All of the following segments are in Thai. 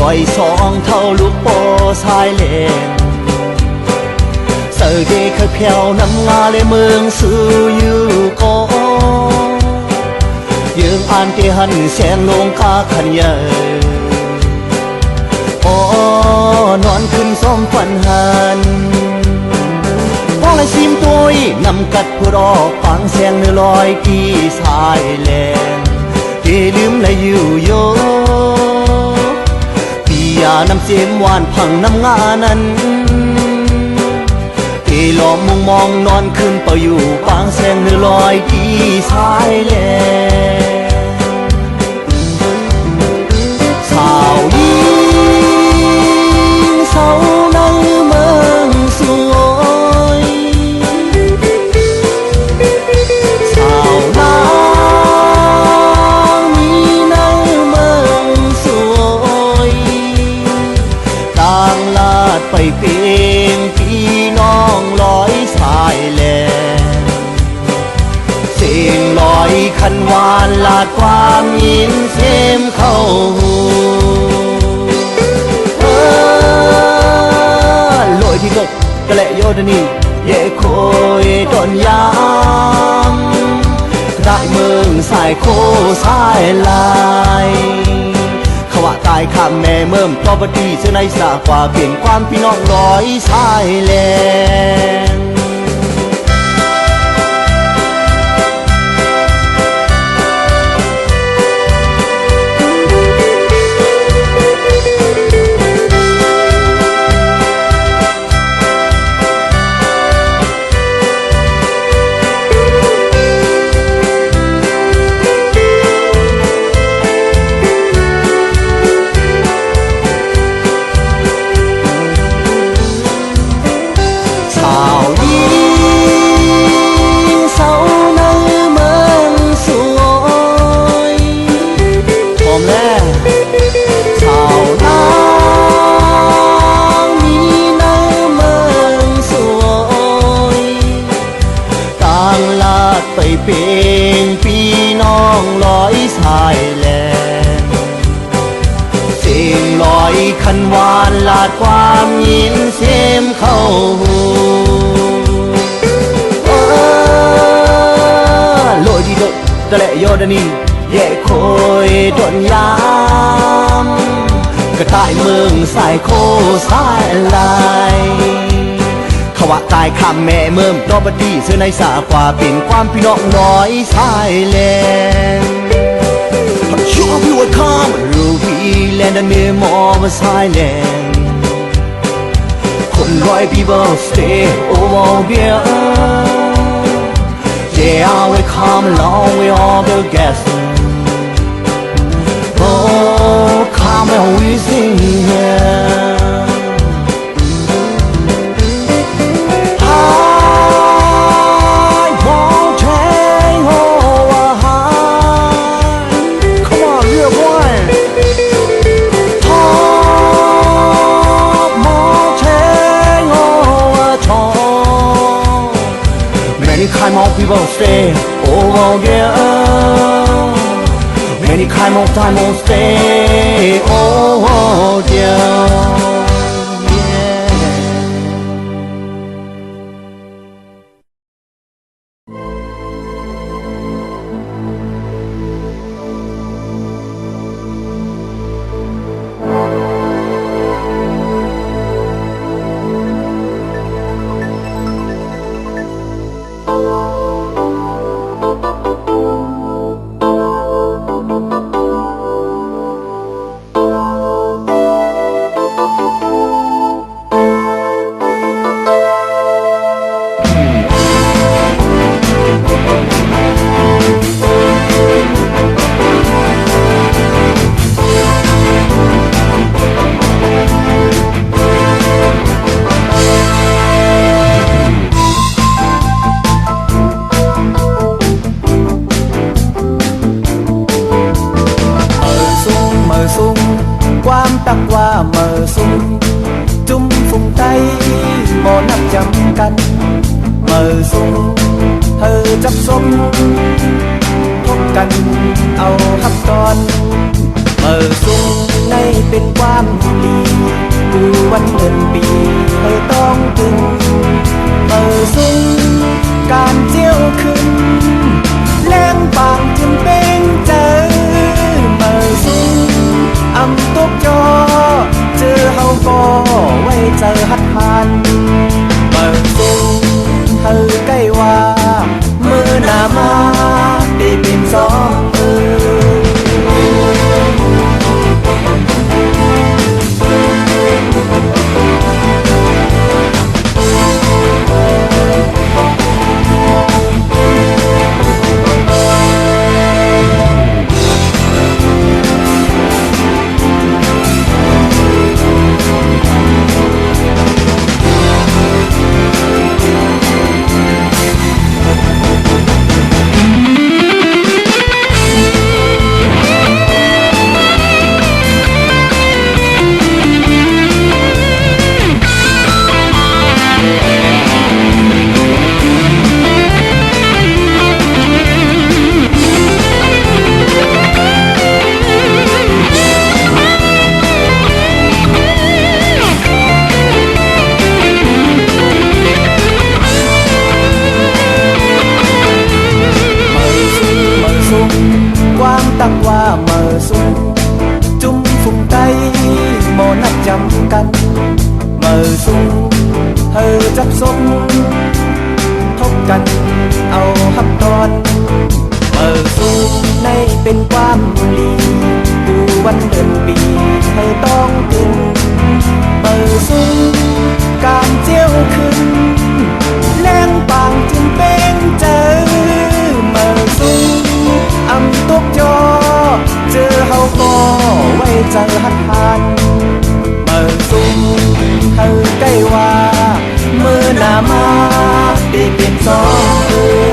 อยสองเท่าลูกโปสายเลนเสือเกเคยเพียวนำงาเลยเมืองสื่ออยู่ก็ยืงอ่านที่หันแสงลงคาขันเยอโอ้นอนขึ้นส้มควันหันพ้องไอซิมตัวนำกัดผู้รอฟังแสงเนื้อลอยที่สายแลนที่ลืมเลยอยู่โยพี่ยาน้ำเจมหวานพังน้ำงานั้นที่หลอมมองนอนขึ้นเป่าอยู่ฟังแสงเนื้อลอยที่สายแลนสาวยิงสาวในเมืองสวยสาวนางมีในเมืองสวยต่างลาดไปเพียงพี่น้องลอยสายแลเสียงลอยคันวานลาดความยินเสียมเข้าลอยที่กบกะเละโยดนีเย่โคยตอนยามได้เมืองสายโคสายลายเขาว่าตายข้ามแม่เมิ่มพอพอดีเสื้อในสากว่าเปลี่ยนความพี่น้องลอยสายแลนเพียงพี่น้องลอยสายแลนเสียงลอยคันวานลาดความยินเสียมเข้าโลยที่ดกตะเละโยดนีเย่โคยตอนยามกระต่ายเมืองสายโคสายลายเขาว่าตายข้ามแม่เมิ่มรอบดีเสื้อในสากว่าเป็นความพี่น้องน้อยสายแลนช่วงพี่ว่าข้ามรูบีแลนดันเนื้อมอมาสายแลนคนร้อย people stay over here yeah we come along we all the guests oh come and we sing here Time of people stay over here. Many time of stay over here. ตักว่าเมื่อสุมจุ่มฝุ่งไตบ่นับจำกันเมื่อสุมเธอจับสมพบกันเอาหับตอนเมื่อสุม ในเป็นความดีคือวันเดือนปีให้ต้องถึงเปิดซุ้มการเจียวขึ้นแรงบางจึงเป็นเจอเปิดซุ้มอำตกจอเจอเฮาก็ไว้เจอหัดพันเปิดซุ้มเฮาใกล้ว่ามือหน้ามาได้เป็นสองมือตั้งว่าเมื่อสุงจุ่มฝุ่งไตโมนัดจำกันเมื่อสุงเธอจับสมทบกันเอาหับตอนเมื่อสุงในเป็นความดีดูวันเดือนปีเธอต้องถึงเมื่อสุงการเจียวขึ้นแรงบางจึงเป็นเจอเมื่อสุงอำตกจอเจอเฮาก็ไว้เจอหัดพันเมื่อซุ้มเธอใกล้ว่ามือหน้ามาได้เป็นสองมือ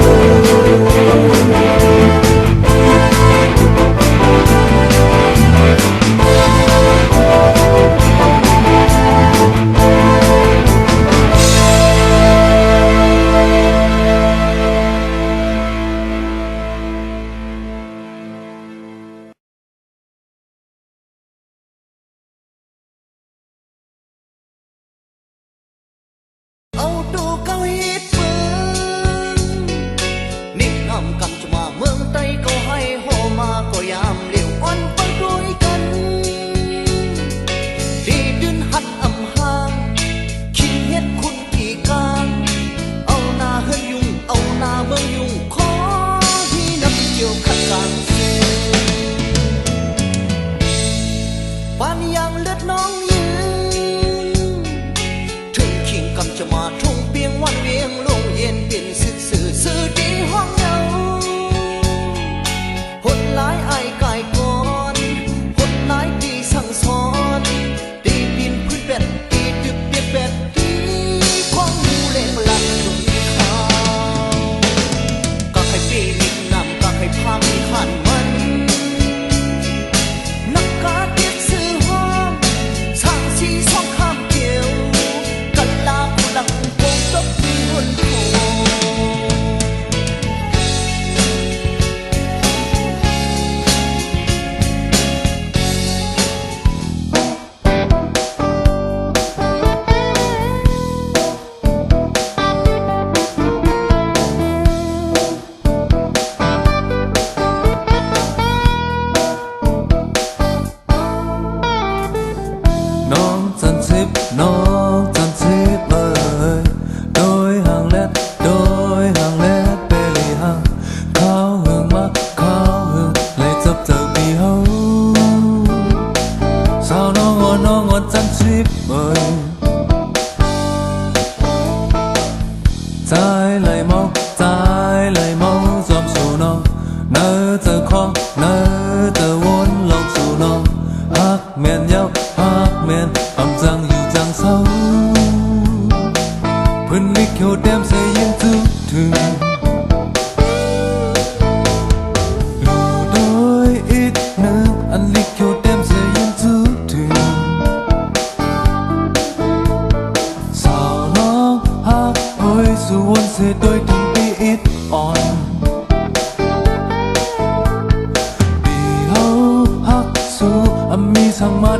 มีsang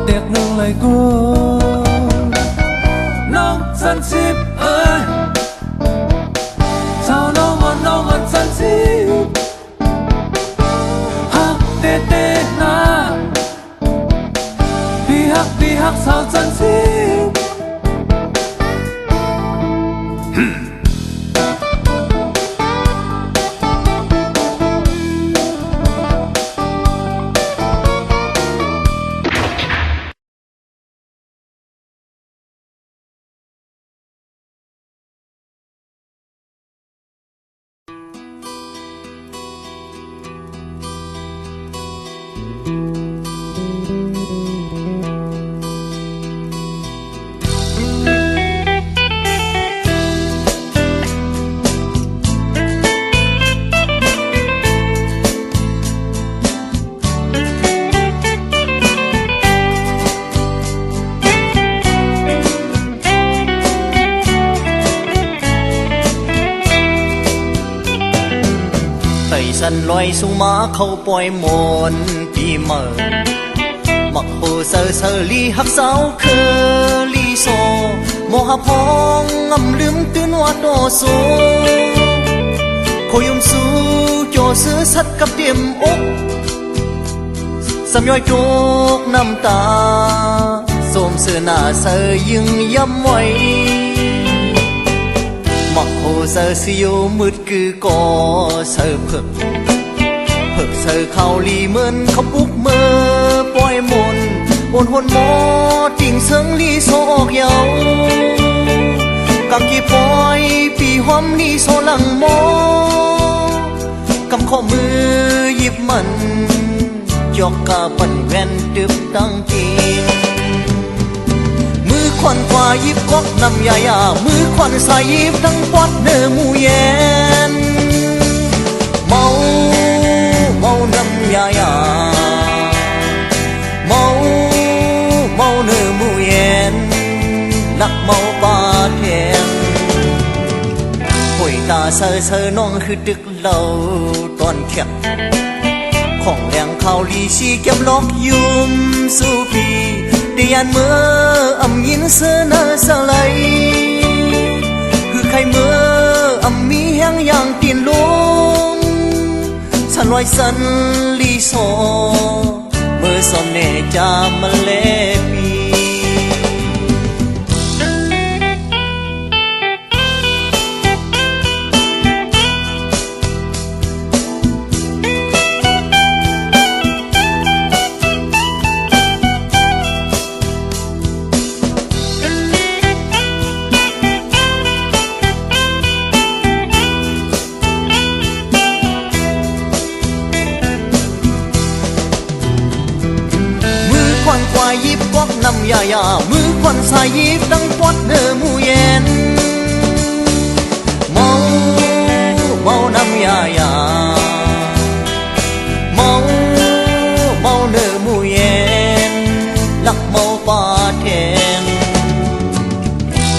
สันลอยสูมาเขาปล่อยมนปีเมื่อมักโหเซอเซอลีหักเสาเคอลีโซโมหะพองงำลืมตื่นว่าโตโซคอยมสู้โจซื้อสัดกับเดียมอกสำย่อยโจกน้ำตาสมเสือหน้าเสอยึงย้ำไว้มักโหเซอสิโยมืดคือก่อเซอเพิกเซอเขาลีเหมือนเขาปุกเมื่อปล่อยมนบนหนหมอติ่งเซิงลีโซออกเยากักกี่ปล่อยปีหอมลีโซหลังหมอกำข้อมือหยิบมันจอกกาปันแว่นตึบตั้งกินมือควันกว่ายิบกอกนำยายามือควันสายยิบทั้งปอดเนื้อมูเย็นเมาน้ำยายาเมาเนื้อมูเย็นนักเมาปาเทียงป่วยตาเซอน้องคือดึกเหล่าตอนเขียบของแรงเขาลีชีเก็บล็อกยุ่มสู้ปีเดียนเมื่ออำยินเสนาสไลคือใครเมื่ออำมีแห้งอย่างตีนลงฉันไว้สันลีโซเมื่อสมเนจามาเลปียิบกอกนำยายามือควันสายยิบดังปอดเนื้อมูเย็นเมาน้ำยายาเมาเนื้อมูเย็นลักเมาปาแทง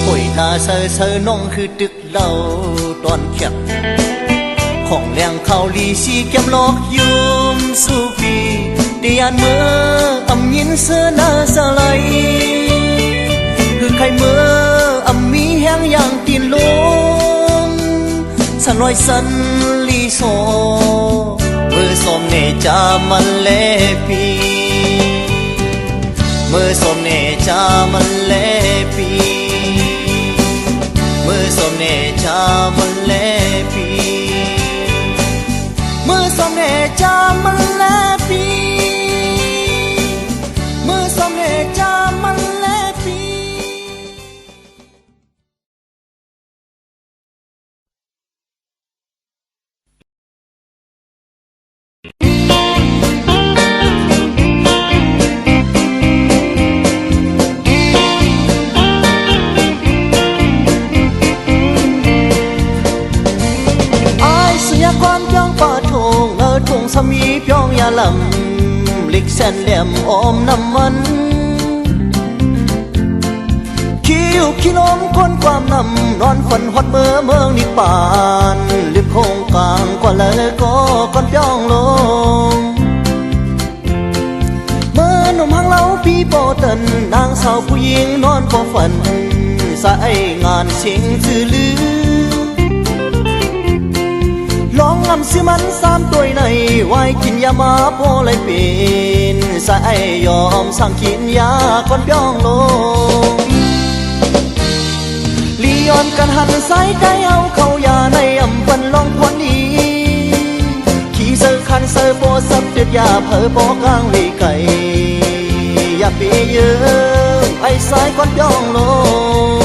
ป่วยตาเซอน้องคือตึกเหล่าตอนเขียบของแรงเขาลีชีเก็บลอกยุ่มสู้ปีเดียนเมื่ออำยินเสนาสไลคือใครเมื่ออำมีแห้งอย่างตีนลงสันลอยสันลีโซเมื่อสมเนจามันเลปีเมื่อสมเนจามันเลปีเมื่อสมเนจามันเลปีเมื่อสมเนจามันเลปีเมื่อสมเนจามันเลปีสามีเพียงยาลำลิกแสนเหลี่ยมอมน้ำมันคิวขี้น้องคนความนำนอนฝันฮอดเมืองนิปานลิบโคงกลางกว่าเลยก็ก่อนเพียงลงเมื่อหนุ่มหางเล้าพี่โปเตินนางสาวผู้หญิงนอนพอฝันสายงานเสียงซื่อลือลองงำซื้อมัน3ตัวในไว้กินยามาโพเลยเป็นสายยอมสั่งกินยาก่อนเพียงลงลียอนกันหันสายใจเอาเข้ายาในอำปันลองพวนดีขี่เสือคันเสือโปสับเด็ดยาเผอบอกกลางลีไก่อย่าไปเยอะไอ้สายก่อนเพียงลง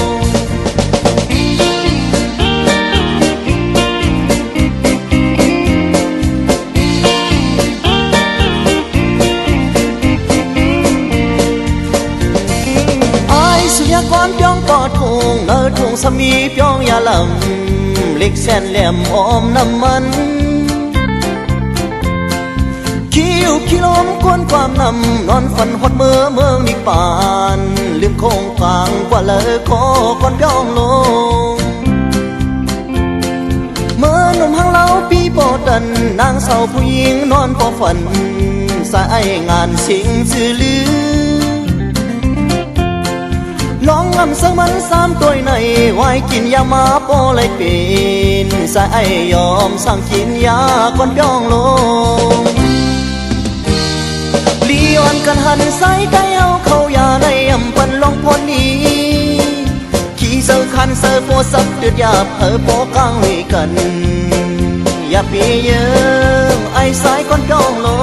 ปอทงเนื้อทงสมีเปียงยาลำเล็กแสนแหลมออมน้ำมันคิวขี้ลมกวนความนำนอนฝันหดเมืองนิปานลืมโคงกลางกว่าเลยขอก่อนย่องลงเมื่อหนุ่มหางเล้าปีโปดันนางสาวผู้หญิงนอนพอฝันสายงานสิงสื่อลือลองลำเสมัน3ตัวในไว้กินยามาโปเลยเป็นสายยอมสั่งกินยาก่อนย่องลงลีออนกันหันสายได้เอาเข้ายาในอำปันลองพอนี้ขี่เสือคันเสือโฟสับเดือดยาเผอโปกลางเลยกันอย่าปีเยอะไอ้สายก่อนย่องลง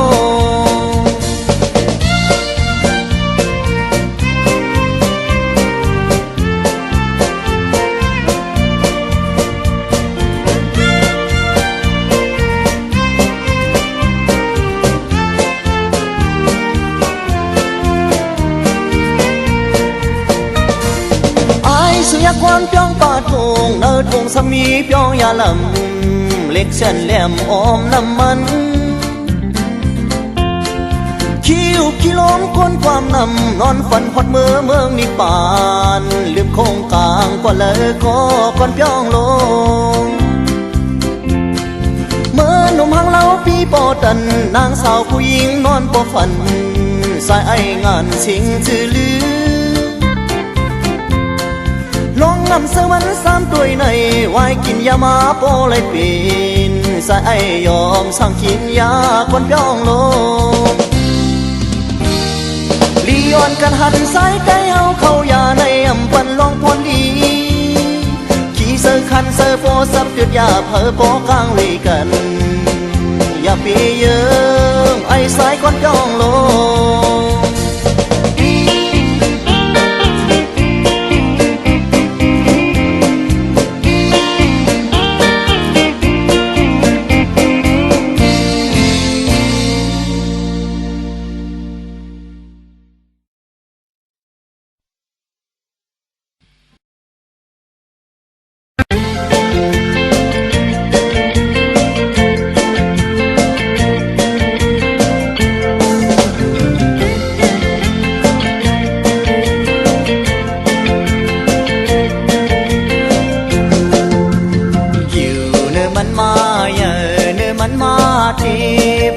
สุยาความเปียงป่าทงเนื้อทงสมีเปียงยาลำเล็กแสนแหลมออมน้ำมันคิวขี้ลมกวนความนำนอนฝันหดเมืองนิปานลืมโคงกลางกว่าเลยขอก่อนเปียงลงเมื่อหนุ่มหางเล้าปีโปดันนางสาวผู้หญิงนอนปอฝันสายงานสิงจือลือลองนำเสือมัน3ตัวในไว้กินยามาโปเลยเป็นสายยอมสั่งกินยาก่อนย่องลงลีออนกันหันสายได้เอาเข้ายาในอำปันลองพรดีขี่เสือคันเสือโฟสับเดือดยาเผอโปกลางเลยกันอย่าปีเยิงไอ้สายก่อนย่องลง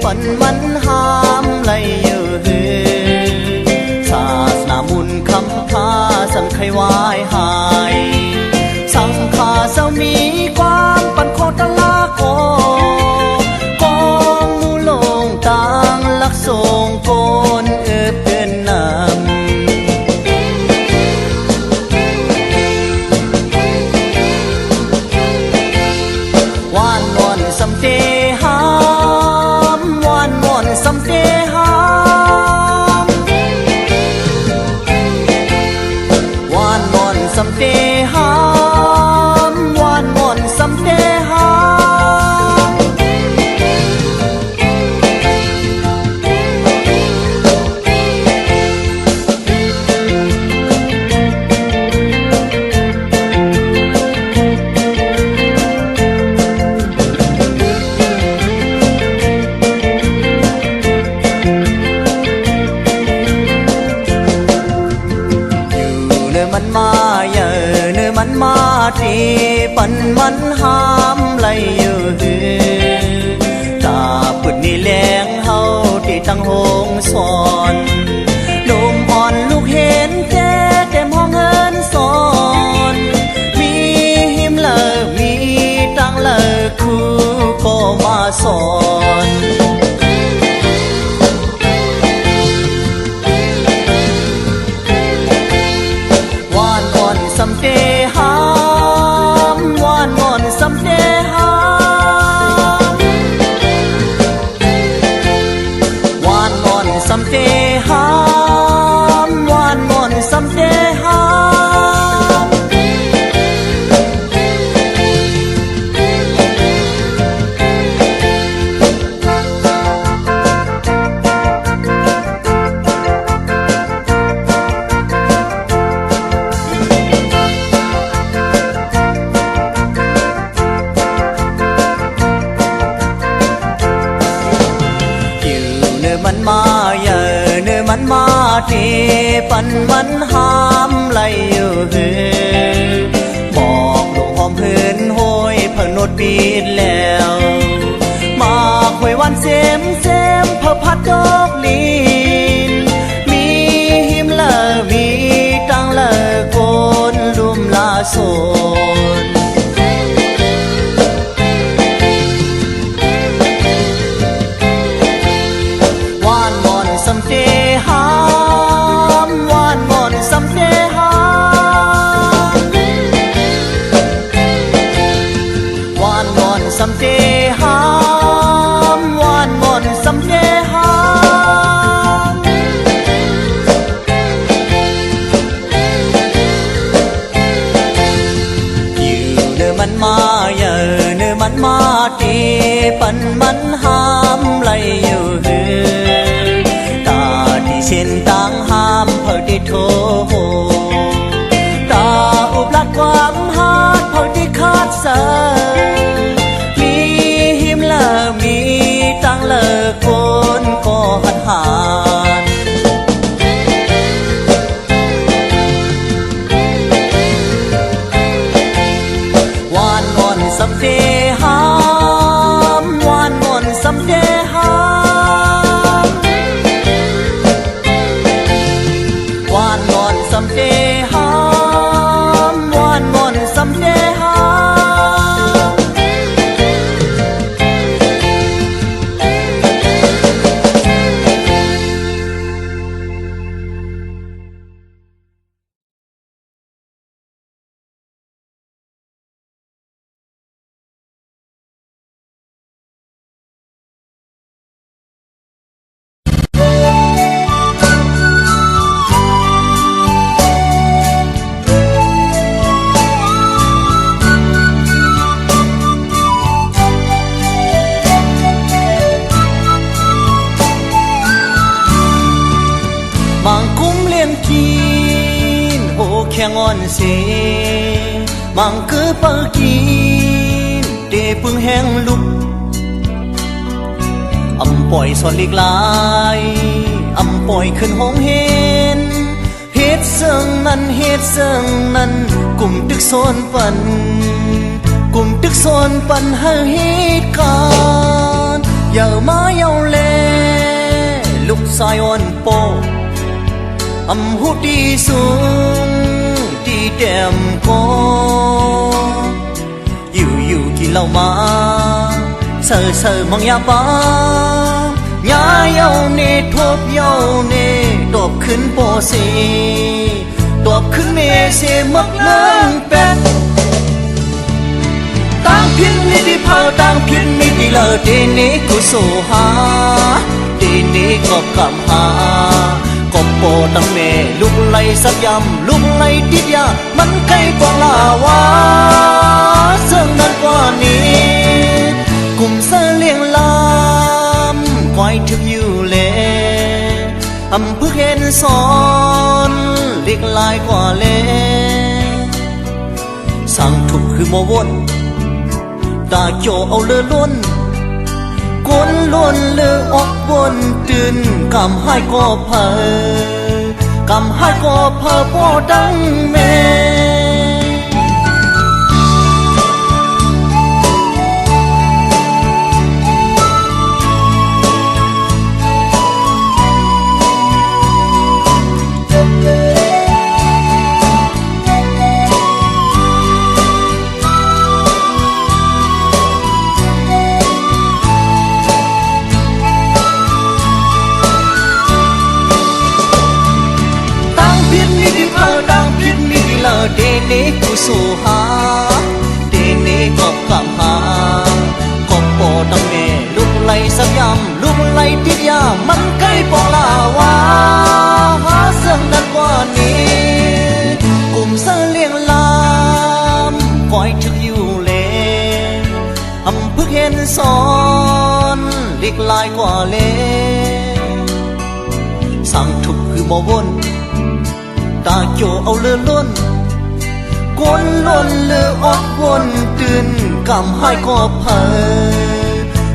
ปันมันหามไหลอยู่หือศาสนามุนคำพาสันไขวายหายสังขาเศร้ามีความปันโคตรลาโกกองมูลงต่างลักทรงโกนเป็นนำวานวอนสำเตหสำเตหามวานมอนสำเตหามวานมอนสำเตหามที่ปันมันหามไหลอยู่หือตาปุดนี่แหลงเฮาที่ตั้งหงสอนลมอ่อนลูกเห็นแก่แต่มองเงินสอนมีหิมเลอมีตั้งเลอคู่ก็มาสอนวานอ่อนสำเตหาสำเดหา ตีปันมันห้ามไหลอยู่หือบอกลูกหอมเพื่อนโหยเพิ่งโนดปีดแล้วมาหวยวันเซมเพิ่งพัดดอกลีนมีหิมเลอมีตังเลอโกนลุมลาโซนสำเดหามวานมอนสำเดหามวานมอนสำเดหามวานมอนสำเดหามอยู่เนื้อมันมาเยอะเนื้อมันมาตีปันมันหามไหลอยู่หือเช่นต่างห้ามเพื่อได้โทตาอุบลัดความหาดเพื่อได้ขาดเสอมีหิมเลอมีตังเลอโกนก็หัดหานวานงอนสำเดหามวานงอนสำเดหามวานงอนสำเดหามวานงอนสำเดหามมังคุ้มเลี้ยงกินโอแข่งอ่อนเสมังคือเปิดกินเดพึ่งแห้งลุกอำปล่อยสอนเล็กลายอำปล่อยขึ้นห้องเห็นเฮ็ดเสิงนั้นเฮ็ดเสิงนั้นกลุ่มตึกโซนปันกลุ่มตึกโซนปันให้เหตุการณ์อย่ามาเยาแลลูกสายอ่อนโปอำหูดีสูงดีแต้มก็อยู่กินเหล้ามาเซอมังยาปายาเยาเนทบเยาเนตบขึ้นโปเซตบขึ้นเมเซมักเลิงเป็ดต่างพินมิดีเผาต่างพินมิดีเลอเดเนกุโซหาเดเนก็กำหากบโปตั้งเมลุกไหลสักยำลุกไหลติดยามันไกลกว่าลาวาเสื่องนั้นกว่านี้กลุ่มเสเลียงลำควายถึงอยู่เลอำเภอเห็นสอนเล็กลายกว่าเลสั่งถูกคือโมวนตาโจเอาเลือล้วนกวนล้วนเลือออกวนตื่นกำให้ก็เพอกำให้ก็เพอพ่อดังแม่เดเนกุสูหาเดเนกบกำหากบโปตั้งเมลุกไหลสักยำลุกไหลติดยามันไกลปอลาวาหาเสื่องนั้นกว่านี้กลุ่มเสเลียงลำคอยถึกอยู่เลอำพึกเห็นสอนเล็กลายกว่าเลสั่งทุกคือบ่วนตาโจเอาเลือล้นกวนล้นเลือออกวนตื่นกำให้ก็เพอ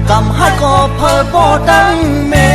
กำให้ก็เพอบ่ดังแม่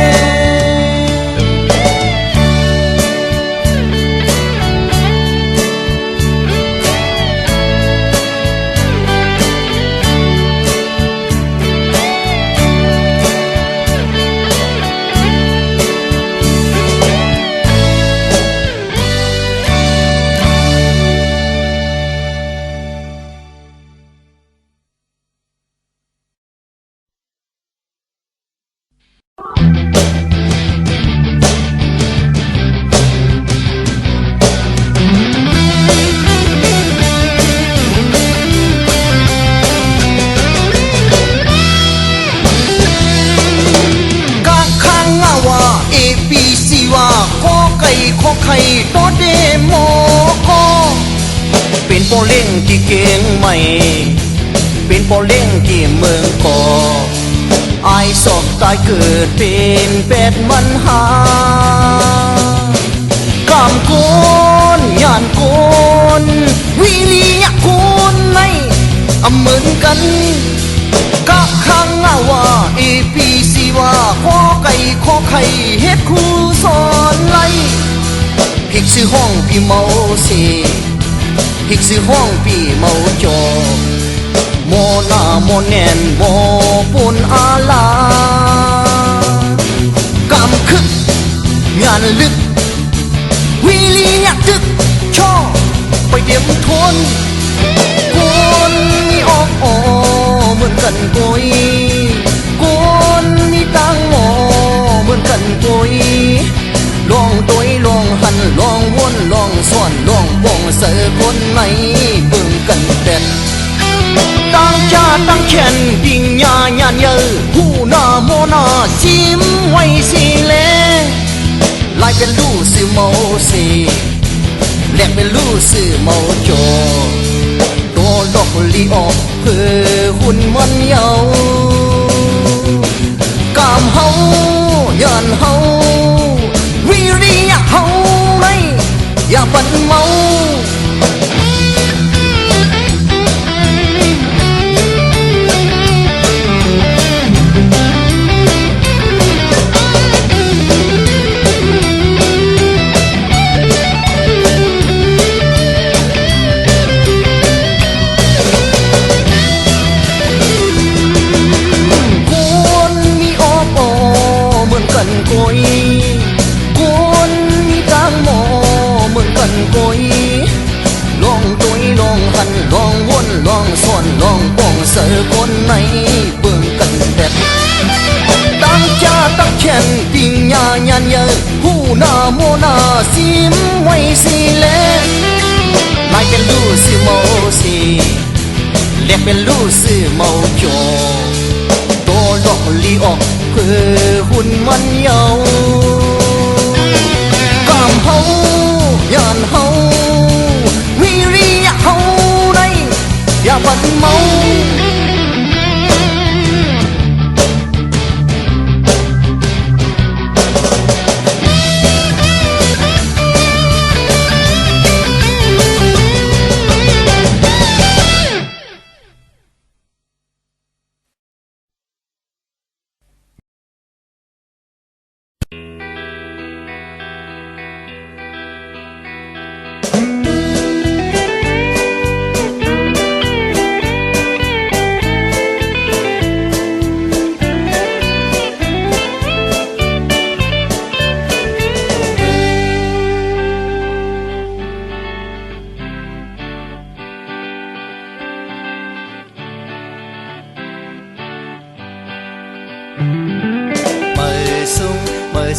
เป็นโปเล่งที่เก่งใหม่เป็นโปเล่งที่เมืองกอไอศพตายเกิดเป็นเป็ดมันหากำกนยานกนวิริยะกุนในเหมือนกันก็ข้างว่าเอปีซีว่าข้อไก่ข้อไข่เฮ็ดครูสอนไล่พิกซื้อห้องพี่เมาเสพิกซื้อห้องพี่เมาจอโมนาโมแนนโมปุนอาลากำคึกงานลึกวิริยะตึกช่อไปเดียมทนคนมีออกอเหมือนกันกุยคนมีตังหมอเหมือนกันกุยลองตัวลองหันลองวนลองส่วนลองวงเสือคนไหนเบิ่งกันเด็ดตั้งชาตั้งแขนปิงญาญานเยอผู้หน้าโมนาซิมไว้สิเลลายเป็นลู่สื่อเมาสีแหลกเป็นลู่สื่อเมาโจตัวดอกลีออกเพื่อหุ่นมันเยากามเฮาย่านเฮาวิริยะเฮาในอย่าปันเมากุยคนมีตังหมอเหมือนกันกุยลองตุยลองหันลองวนลองส่วนลองป้องเสือคนไหนเบิ่งกันแบบตั้งจ้าตั้งแขนปิงญาญานเยอผู้หน้าโมนาซิมไว้สิเลนายเป็นลู่สื่อเมาสีเล็กเป็นลู่สื่อเมาโจตัวดอกลีออกเพื่อหุ่นมันเยากามเฮาย่านเฮาวิริยะเฮาในอย่าปันเมา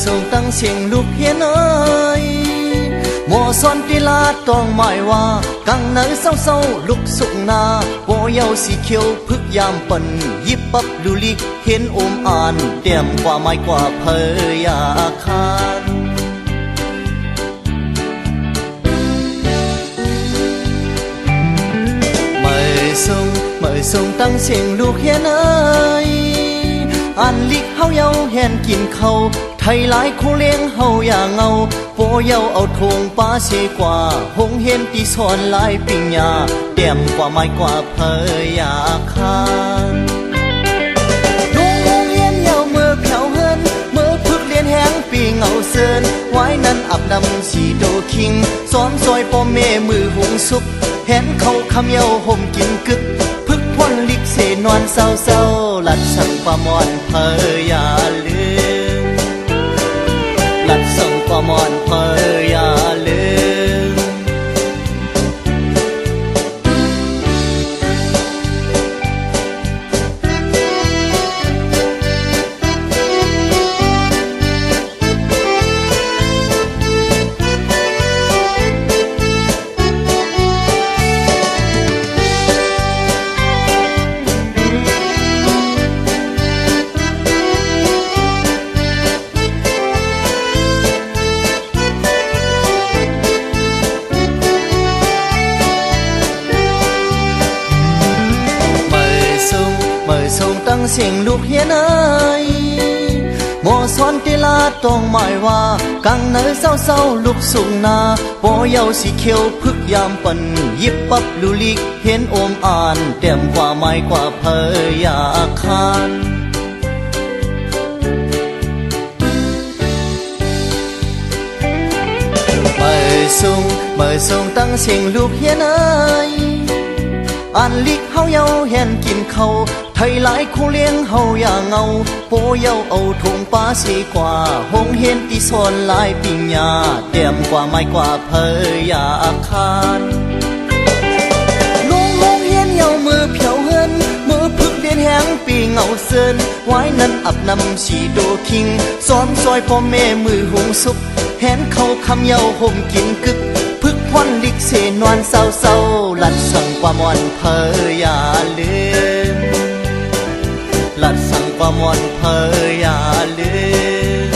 ส่งตั้งเสียงลูกเฮียนเอ้ยหมอซอนติลาต้องหมายว่ากังเนยเศร้าๆลุกสุกนาโปเยาสีเขียวพึกยามปันยิบปับดูลิเห็นอมอ่านเต็มกว่าไม้กว่าเพยาคานเมื่อส่งตั้งเสียงลูกเฮียนเอ้ยอันลิกเฮาเยาแหนกินเขาไทยหลายคู่เลี้ยงเฮาอย่างเงาโปเยาเอาทงป้าเสกว่าหงเห็นตีสอนลายปิญญาเต็มกว่าไม้กว่าเพยาคานลุงเฮียนเยาเมื่อแผ่วเฮินเมื่อพึกเลียนแหงปีเงาเซินไว้นั้นอับนำสีโดคิงซ้อนซอยพ่อแม่มือหุงสุกแหนเขาคำเยาห่มกินกึกพึกพ่นลิกเสนอนเศร้าๆลัดสั่งประมอนเพยาลืมลัดส่งประมอนเพยาลืม งเสียงลูกเฮียนเอ้ยหมอสอนกีฬาต้องหมายว่ากังเนยเศร้าๆลุกสูงนาปอเยาสีเขียวพึกยามปันยิบปับลูลิกเห็นโอมอ่านเต็มกว่าไม้กว่าเพยอยากคานเมื่อสูงตั้งเสียงลูกเฮียนเอ้ยอันลิกเฮาเยาเห็นกินเขาไทยหลายคู่เลี้ยงเฮาอย่าเงาโปเยาเอาทงป้าสีกว่าหงเห็นตีสอนหลายปิญญาเต็มกว่าไม้กว่าเพยอยากคานลงเฮียนเยามือเพียวเฮินมือพึกเดียนแหงปีเงาเซินไว้นั้นอับนำสีโดคิงซ้อนซอยพ่อแม่มือหงสุกแหนเขาคำเยาห่มกินกึกพึกพอนลิกเสนวนเศร้าหลัดสั่งกว่ามอนเพยอย่าลืมหลัดสั่งกว่ามอนเพยอย่าลืม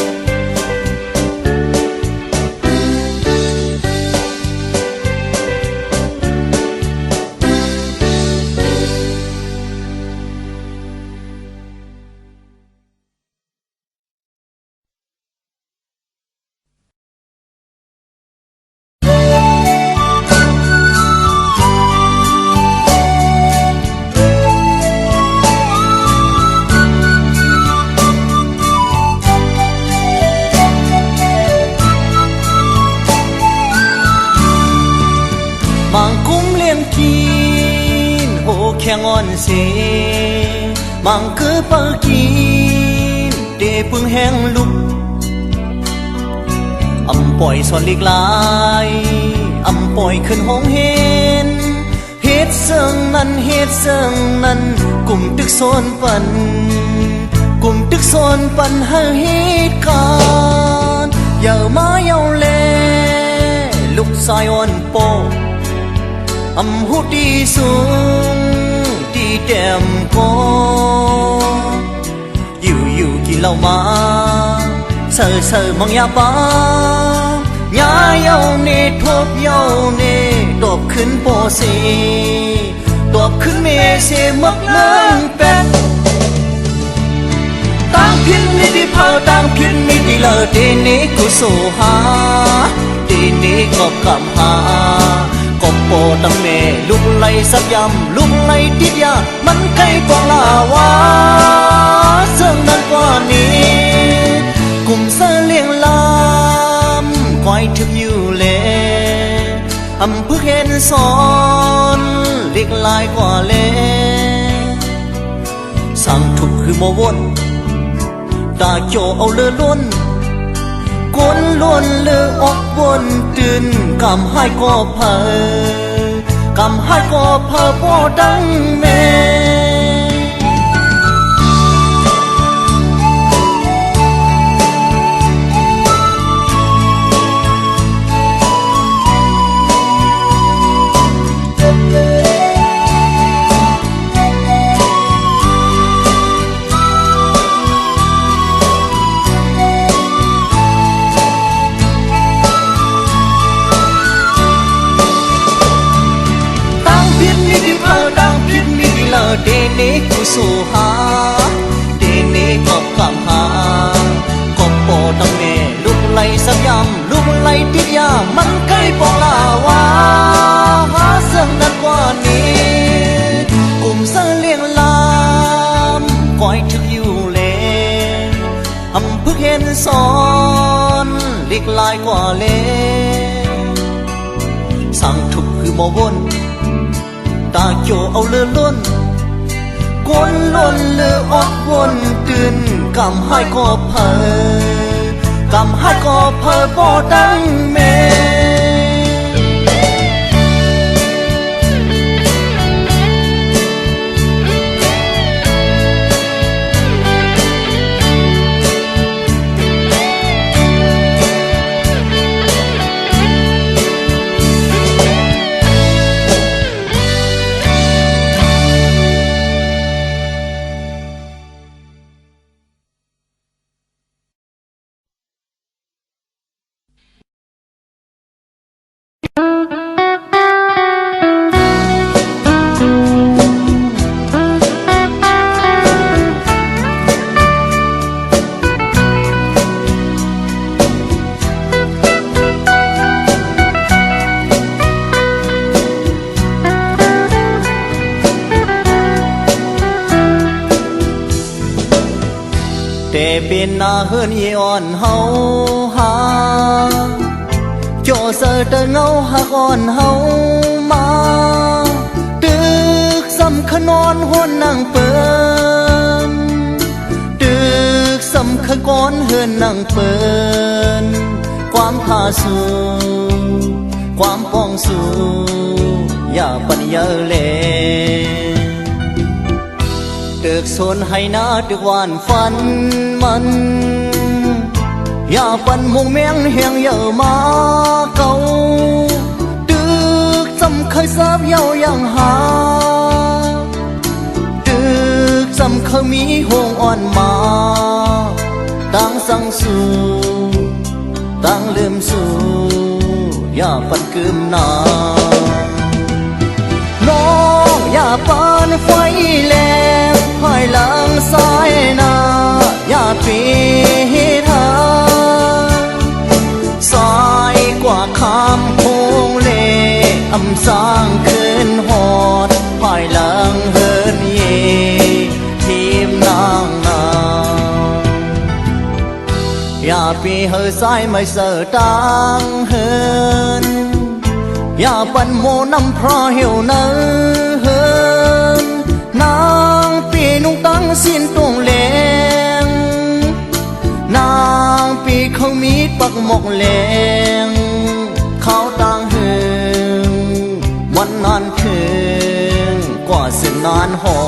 มังกุ้มเลี้ยงกินโหแข่งอ่อนเสมังคือเปิดกินเดปึงแห้งลุกอำปล่อยสอนลิกลายอำปล่อยขึ้นห้องเห็นเฮ็ดเซิงนั้นกลุ่มตึกโซนปันกลุ่มตึกโซนปันให้เหตุการณ์อย่ามาเยาแลลูกสายอ่อนโปอำหูดีสูงดีแต้มก็อยู่กินเหล้ามาเซอมังยาป้ายาเยาเนทบเยาเนดอบขึ้นโปเซดอบขึ้นเมเสมักเลื่องเป็ดต่างพินไม่ได้เผาต่างพินไม่ได้เลอเดนี้กูโซหาเดนี้ก็กำหากบโปตั้งเมลุกไล่สับยำลุกไล่ติดยามันไกลกว่าลาวาเสื่องนั้นกว่านี้กลุ่มเสือเลี้ยงลำคอยถึกอยู่เลอำพึกเห็นสอนเล็กลายกว่าเลสั่งทุกคือโมวนตาโจเอาเลือล้วนกวนล้วนเลือออกวนตื่นกำให้ก็เพอกำให้ก็เพอพ่อดังแม่เดนี้กูสู้หาเดนี้ก็กำหากบโปตั้งเมลุกไล่สักยำลุกไล่ติดยามันใกล้ปองลาวาหาเสื่องนั้นกว่านี้กลุ่มเสือเลี้ยงลำคอยถึกอยู่เลอำพึกเห็นสอนเล็กลายกว่าเลสั่งทุกคือโมวนตาโจเอาเลือล้วนกวนล้วนเลือออกวนตื่นกำให้ก็เพอกำให้ก็เพอบ่ดังแม่ เป็นนาเฮือนเยอ่อนเฮาหาโจเสอเตอเงาหักอ่อนเฮามาตึกสำขนอนหวนนางเปิ้นตึกสำขกอนเฮือนนางเปิ้นความผาสูความป้องสู้อย่าปัญญาเลตึกโซนให้นาตึกหวานฝันมันอย่าปันมุงเมียงเฮียงเยอะมาเก่าตึกจำเคยทราบเยายังหาตึกจำเคยมีห่วงอ่อนมาตั้งสังสู่ตั้งลืมสู่อย่าปันกึมนาน้องอย่าปันไฟแรงภายหลังสายนาอย่าปีทางสายกว่าคำโคงเลอำสร้างขึ้นหอดภายหลังเฮินเยทีมนางนาอย่าปีเฮอสายไม่เสือตังเฮินอย่าปันโมน้ำพระเหี่ยวเนอเฮินนางปีนุ่งตั้งสิ้นตรงแหลงนางปีเขามีปักหมกแหลงเขาต่างหึงวันนานคืนกว่าสินานหอ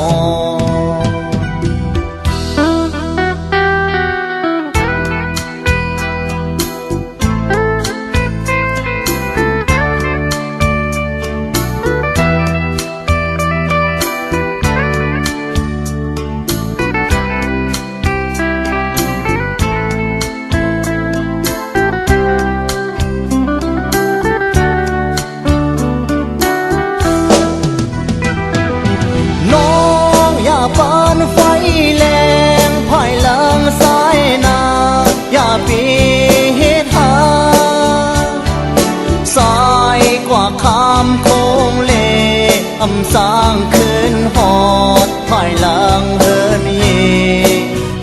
ปานไฟแรงภายหลังสายนาอย่าปีทางสายกว่าคำโคงเลอำสร้างขึ้นหอดภายหลังเฮินเย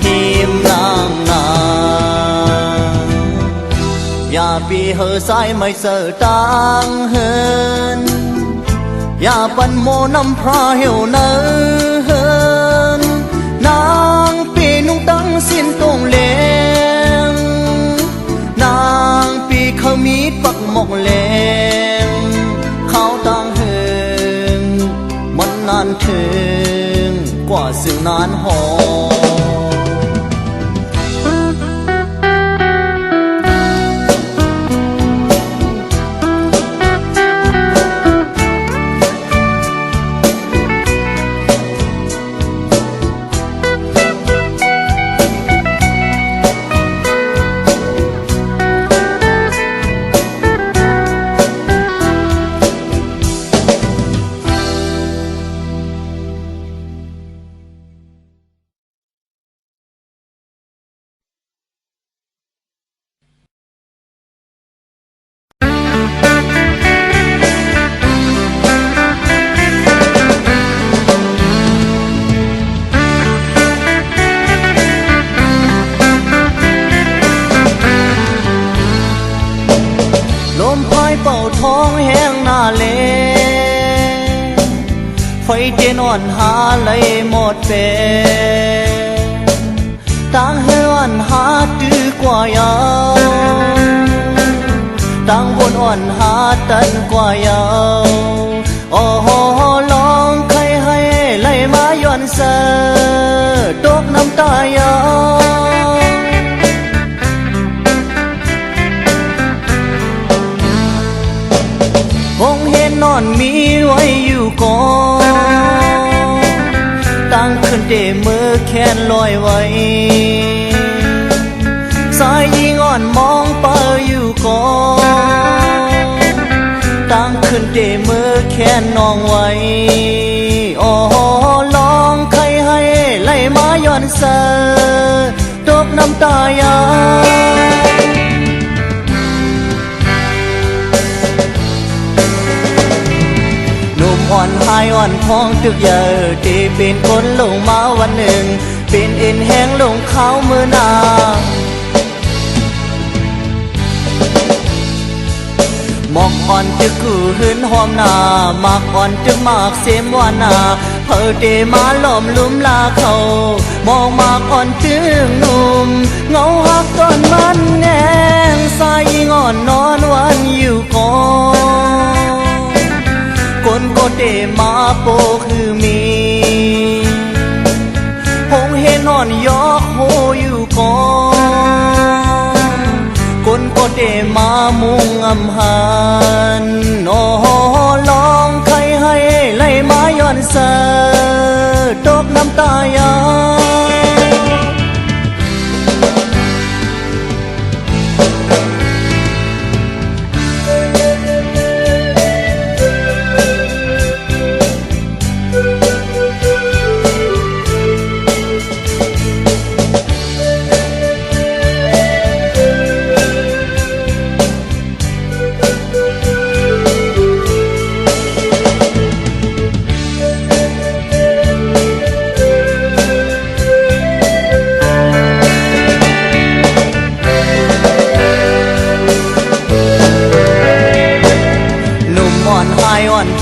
ทีมนางนาอย่าปีเฮอสายไม่เสือตังเฮินอย่าปันโมน้ำพระเหี่ยวเนอเฮินนางปีนุ่งตั้งสิ้นตรงแหลงนางปีเขามีปักหมกแหลงเขาต่างหึงมันนานถึงกว่าสิ่งนานหอเป่าท้องแห้งหน้าเลไฟเจนอ่อนหาเลยหมดเปต่างเฮือนหาตื้อกว่ายาวต่างบนอ่อนหาตันกว่ายาวโอ้โหลองใครให้ไล่มาย้อนเสอตกน้ำตายาวคงเห็นนอนมีไว้อยู่ก่อนตั้งขึ้นเดมือแขนลอยไว้สายยิงอ่อนมองเป้าอยู่ก่อนตั้งขึ้นเดมือแขนนองไว้โอ้ลองใครให้ไล่มาย้อนเสอตกน้ำตายาอ่อนหายอ่อนท้องตึกเยอะที่เป็นคนลงมาวันหนึ่ง เป็นเอ็นแห้งลงเขาเมื่อนาหมอกอ่อนจึกกูหืนหอมหน้ามากอ่อนจึกมากเสมวานาเพอเดมาหลอมลุ่มลาเขามองมากอ่อนจึงหนุ่มเงาหักต้นมันแนงสายยิงอ่อนนอนวันอยู่ก่อนคนก็เดมาโปคือมีหงเห็นนอนยอกโหอยู่ก่อนคนก็เดมามุงอำหันโอ้ลองใครให้ไล่มาย้อนเสอตกน้ำตายา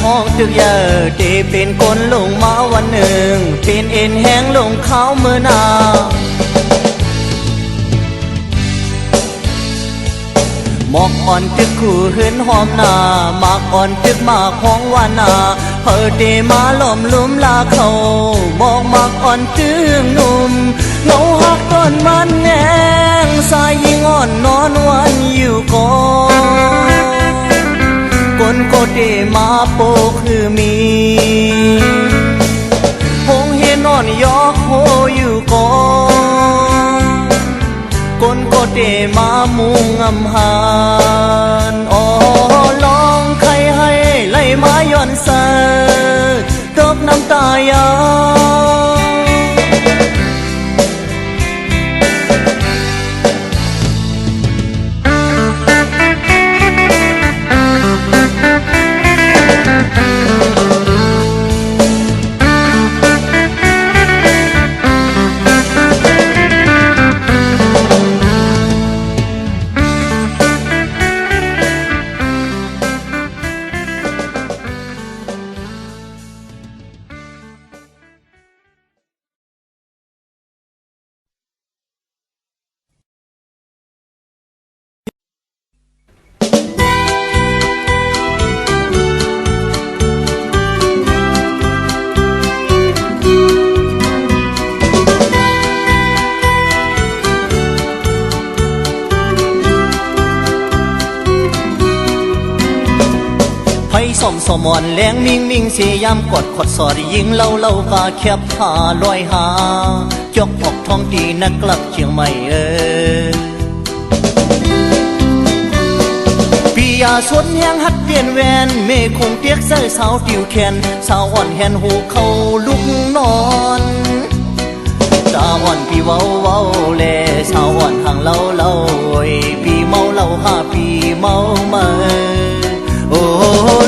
ห้องตึกเยอะที่เป็นคนลงมาวันหนึ่งเป็นเอ็นแห้งลงเขาเมื่อนาหมอกอ่อนตึกคู่หืนหอมหน้ามากอ่อนตึกมากห้องวานาเพอเดมาหลอมลุ่มลาเขามองมากอ่อนจึงหนุ่มเงาหักต้นมันแนงสายยิงอ่อนนอนวันอยู่ก่อนคนก็เดมาโปคือมีหงเห็นนอนยอกโหอยู่ก่อนคนก็เดมามุงอำหันอ๋อลองใครให้ไล่มาย้อนเสอตกน้ำตายาสมอนแรงมิ่งมิ่งเสียยามกดขดสอดยิงเล่าเล่ากาแคบหาลอยหาจกออกท้องตีนักกลับเชียงใหม่ปียาสวนแหงหัดเวียนแวนเมฆคงเตียกเสื้อสาวติวแขนสาวอ่อนแหนหูเขาลุกนอนตาอ่อนพี่เว้าเว้าแลสาวอ่อนห่างเล่าเล่าพี่เมาเล่าหาพี่เมาเมื่อโอ้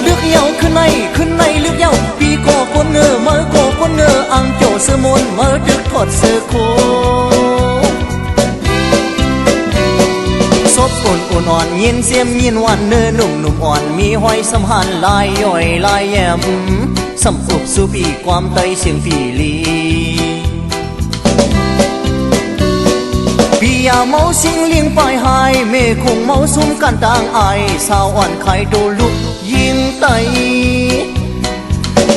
เลือกเยาขึ้นในเลือกเยาปีก่อคนเงอเมื่อก่อคนเงออังโจเสือมนเมื่อดึกถอดเสือโคศพอุ่นอ่อนยินเสียมยินวันเนื้อหนุ่มอ่อนมีห้อยสำหันลายย่อยลายแยมสำอุบสู่ปีความไตเสียงปีลีปียาเมาสิงเลี้ยงปลายหายเมฆคงเมาซุ่มกันต่างไอสาวอ่อนไข่โดลุกยิงไต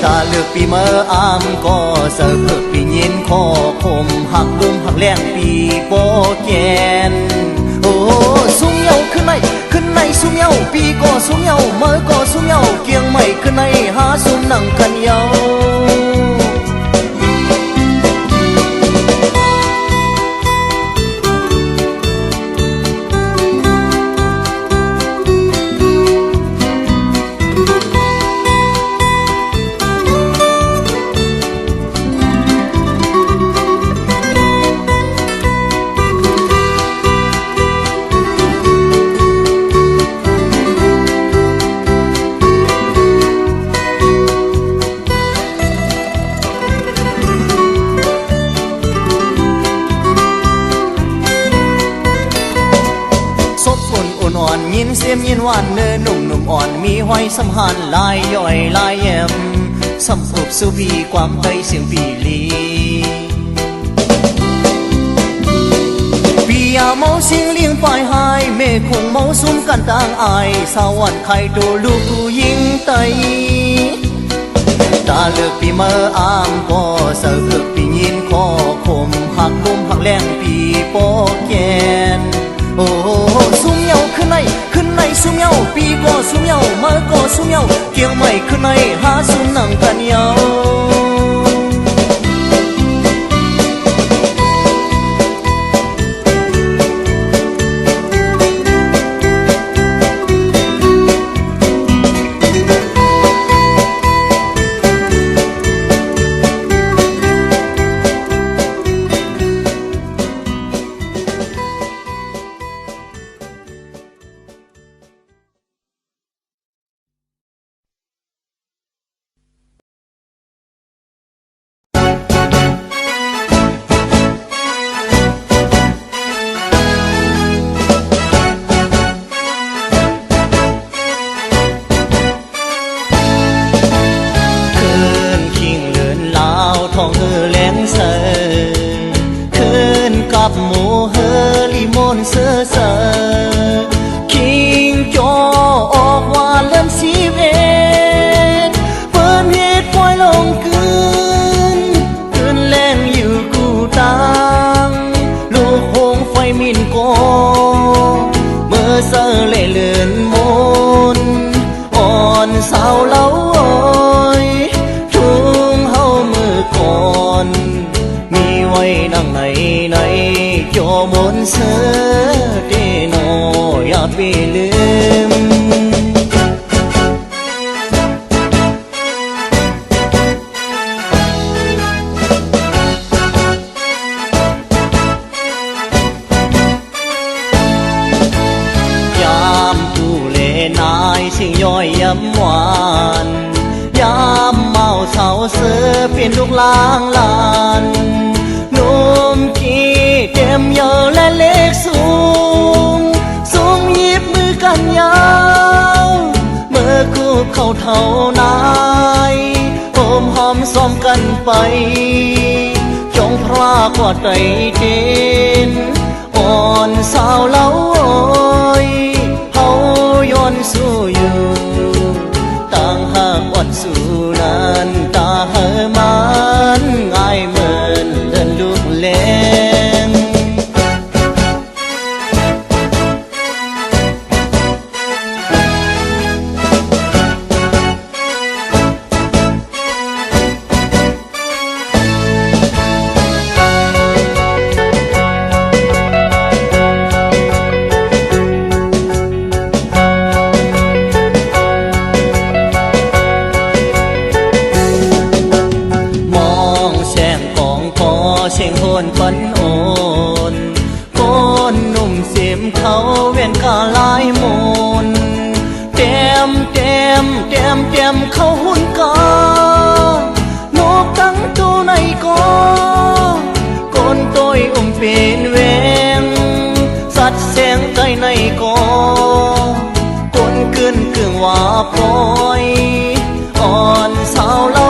ตาเลือกปีเมื่ออามก็เสิร์ฟเพื่อปีเย็นคอคมหักดุมหักแรงปีโปแกนโอ้สุ่มเยาขึ้นในสุ่มเยาปีก็สุ่มเยาเมื่อก็สุ่มเยาเกียงไม่ขึ้นในหาสุ่มนั่งกันเยา ยินเสียมยินหวานเนื้อหนุ่มหนุ่มอ่อนมีห้อยสำหันลายย่อยลายแยมสำอุบสุบีความไตเสียงปีลีปียาเมาสิงเลี้ยงปลายหายเมฆคงเมาซุ่มกันต่างอายสาววันไข่ดูลูกผู้หญิงไตตาเลือกปีเมื่ออามก็เสือกปียินคอคมหักลมหักแรงปีโปแกนโอ้ซุ่มเหยาขึ้นในซุ่มเหยาปีก็ซุ่มเหยาเมื่อก็ซุ่มเหยาเกี่ยวไม่ขึ้นในหาซุ่มนั่งกันเหยทองแหลงเสอคืนกับหมูเฮลิมอนเสือเสอคิงจอออกว่าเลื่อน11เปิ้นเหตุปล่อยลงคืนแรงอยู่กูตังลูกโหงไฟมินโกเมื่อเสอเล่เลือนมนอ่อนสาวเล่ามีไว้นั่งในจอมนเสอเดโนอย่าไปลืมยามตู้เลนายสิ่งย่อยยำหวานยามเมาเสาเสือเป็นลูกลางลานนุ่มกี้เต็มเยอะและเล็กสูงหยิบมือกันยาวเมื่อคู่เข้าเท่านายโอมหอมซ้อมกันไปจงพรากว่าใจเด่นอ่อนสาวเล่าเฮาย้อนสู้อยู่ต่างหากอ่อนสู่นั้นตาเหอมันง่ายเหมือนเดินลูกแรงเสียงโหนปันโอนคนหนุ่มเสียมเขาเวียนกาลายมนเต็มเขาหุ่นกานกตั้งตัวในกอก้นต้อยเป็นแหวงสัดแสงใจในกอก้นขึ้นเครื่องว่าปล่อยอ่อนสาวเล่า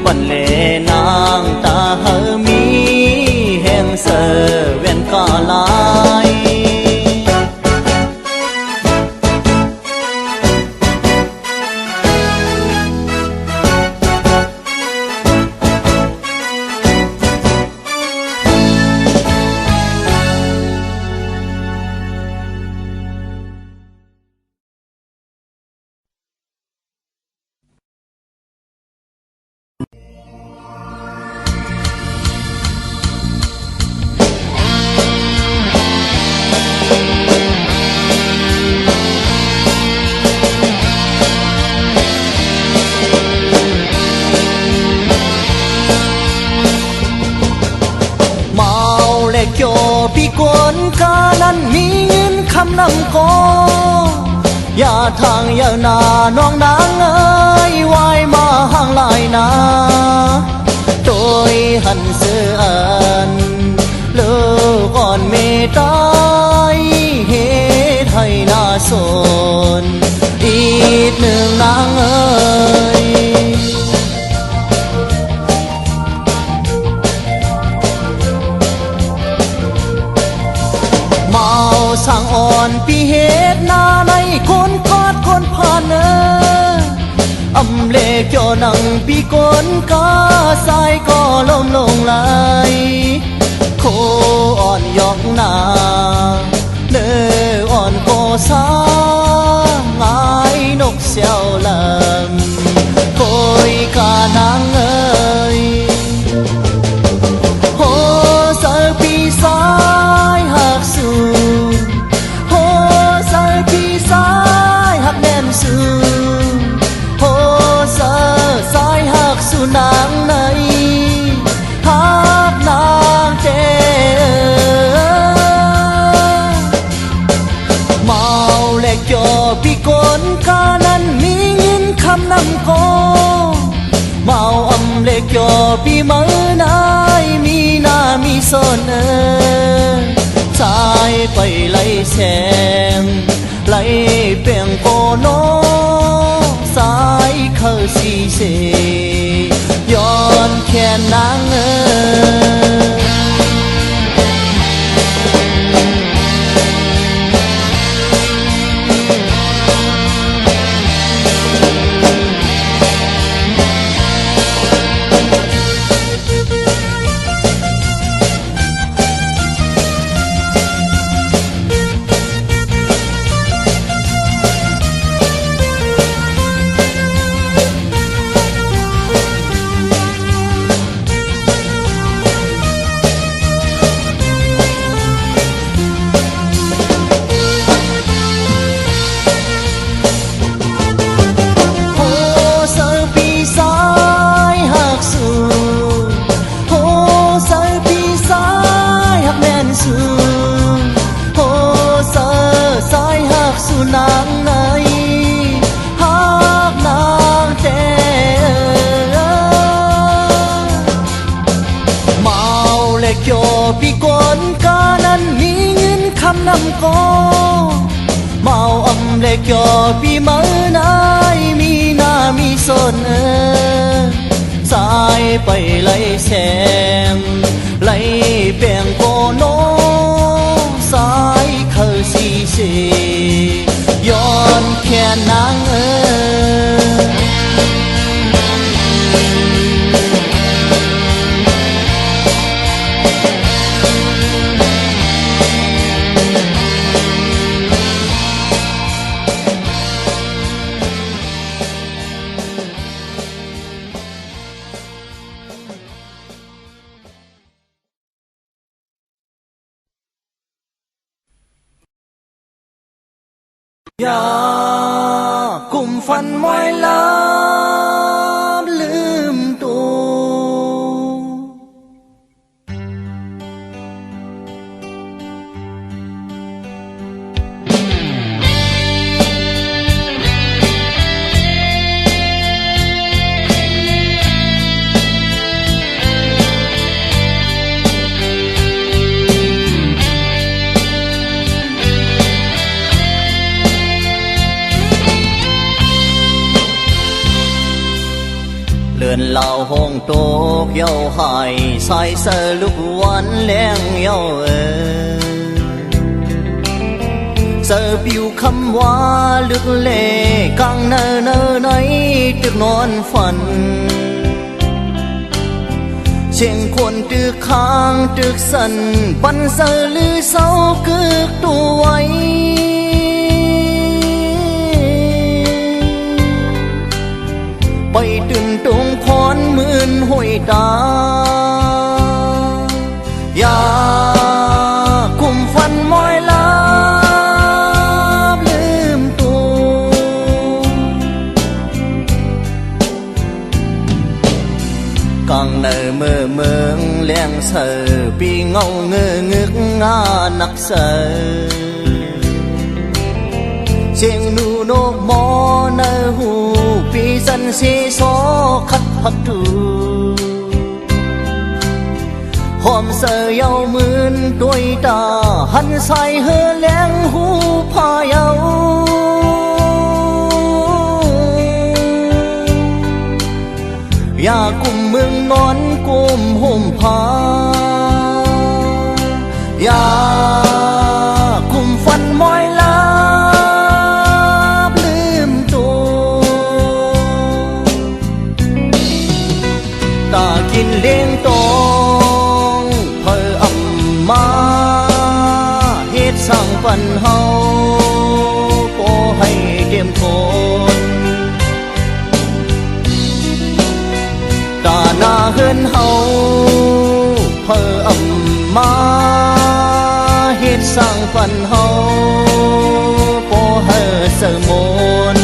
ปันเลนางตาเหอมีแห่งเสอเวียนกาลายโยพี่กวนกานั้นมีเงินคำนำกออย่าทางอย่านาน้องนางเอ้ยวายมาห่างลายนาโดยหันเสืออัน ตายเหตุให้น่าสนอีกหนึ่งนางเอ๋ยเมาสั่งอ่อนปีเหตุหน้าในคนกอดคนผ่านเนออำเลกจอนังปีกนกาสายก็ล้มลงไหลโคอ่อนยอกหน้าเนื้ออ่อนโกสางายนกเสียวลำโคยกานางเอ๋ยโหเสือปีสายหักสู่โหเสือปีสายหักแน่นสู่โหเสือสายหักสู่นางในหักนางเจเมาเล็กจอพี่กนกานั้นมีเงินคำนำโกเมาอำเล็กจอพี่มือนายมีหน้ามีสนสายไปไล่แสงไล่เปียงโกโนสายเข้าสีเสย้อนแค่นางนางในหักนางเจเมาเล็กโยพี่กนกานั้นมีเงินคำนำโกเมาอำเล็กโยพี่มือนายมีหน้ามีสนสายไปไล่แสงไล่เปียงโกโนสายเข้าสีเสย้อนแค่นางอย่ากุมฟันมอยลาลืมตัวเลื่อนเหล่าห้องโตกเย้าหายใส่เสอลูกวันแรงเย้าเสอปิวคำว่าลึกเล่กังเนอเนอในตึกนอนฝันเชียงคนตึกค้างตึกสันปันเสอลือเศร้ากึกตัวไว้ไปตื่นตรงคอนหมื่นห้อยตาอย่าคุมฟันมอยลาลืมตัวกังเนอเมื่อเมืองเลี้ยงเสือปีเงาเงืองึกงานักเสือเสียงนูนกมอเนอหูปีสันสีโซคัดพักตูหอ อมเสือเยาหมื่นด้วยตาหันใส่เฮอแลงหูพาเยาอย่ากุมเมืองนอนกุมห่มผ้าอย่ากุมฟันมอยลาบลืมตัวตากินเลี้ยงตองเพออำมาเฮ็ดสร้างปันเฮาโปให้เตรียมทนตาหน้าเฮือนเฮาเพออำมาเฮ็ดสร้างปันเฮาโปให้เสมน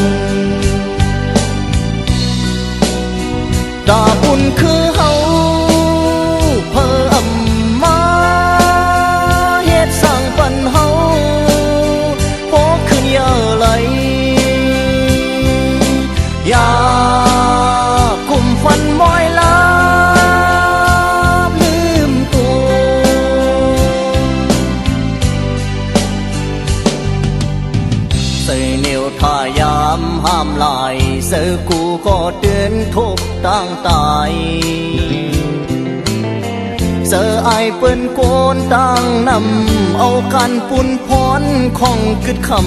ตาบุญคือเฮาเพออำมาเฮ็ดสร้างปันเฮาโปขึ้นเยอะไหลอย่ากุมฟันมอยลาบลืมตัวใส่เหนียวทายามห้ามลายเสือกูก็เตือนทุกตั้งตายเสือไอเปิ้นโกนตั้งนำเอากันปุ่นพรของกึดคำ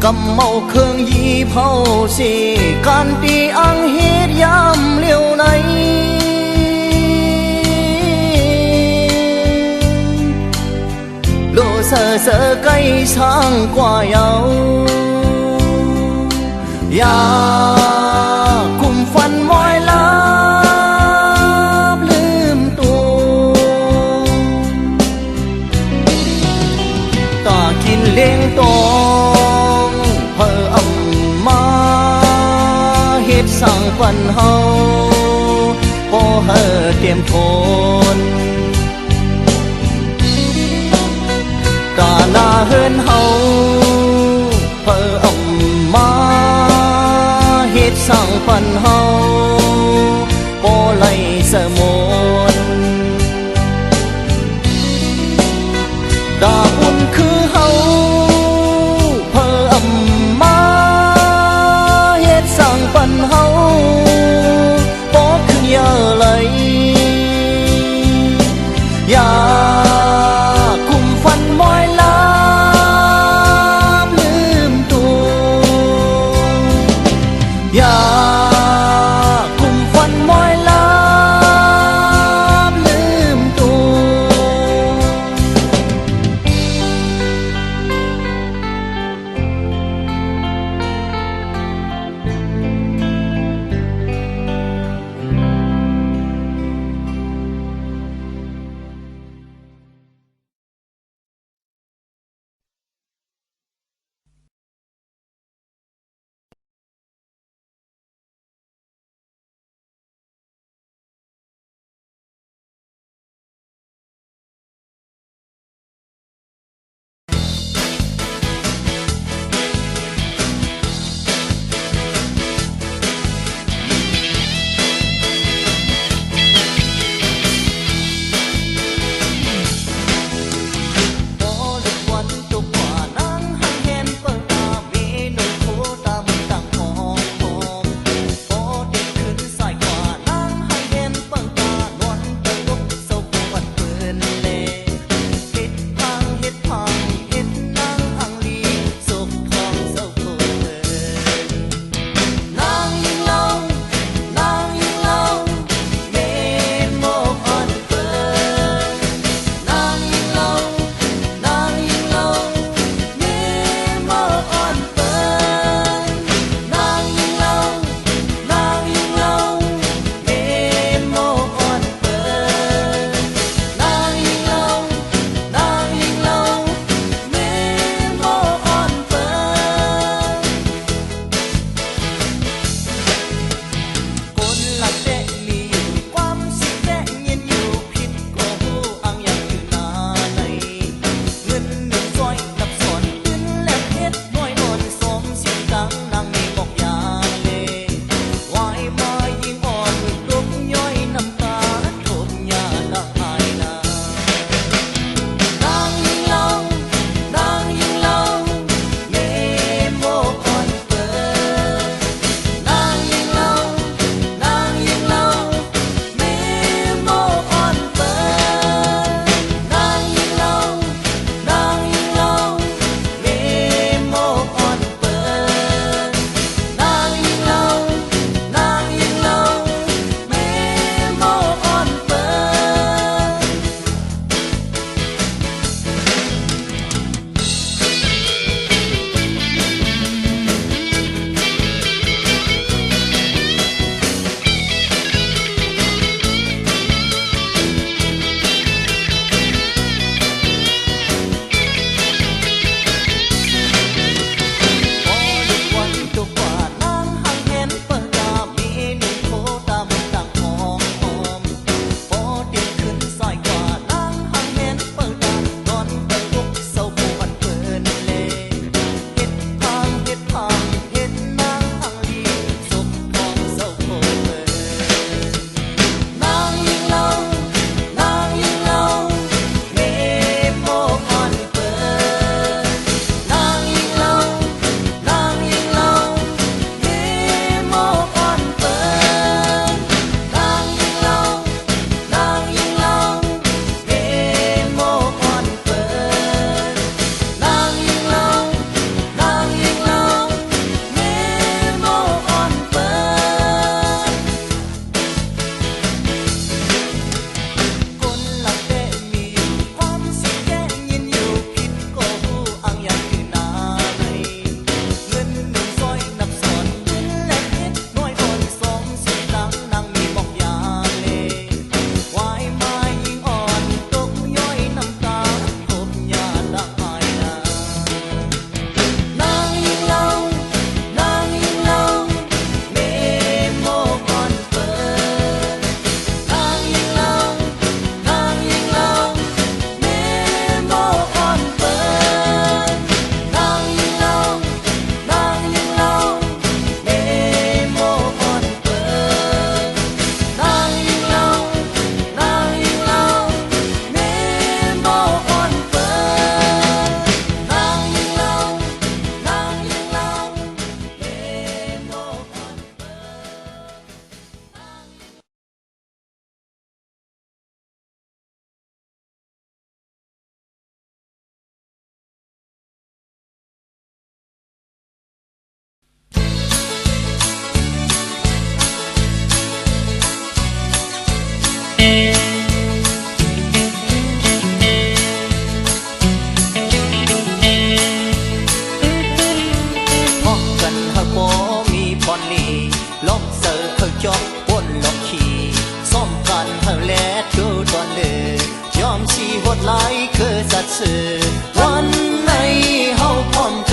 กำเมาเครื่องยีเผาสิการตีอังเฮ็ดยามเลี้ยวในโลเสือใกล้ช่างกว่าเยาอย่ากุมฟันมอยลาบลืมตัวตากินเลี้ยงตองเพออำมาเฮ็ดสร้างปันเฮาพอเฮอเตรียมทนกาหน้าเฮือนเฮาเพออำมาเฮ็ดสร้างปันเฮาพอไล่เสมนตาบุญคือเฮาเพออำมาเฮ็ดสร้างปันเฮาพอขึ้นเยอะไหลอย่ากุมฟันมอยลา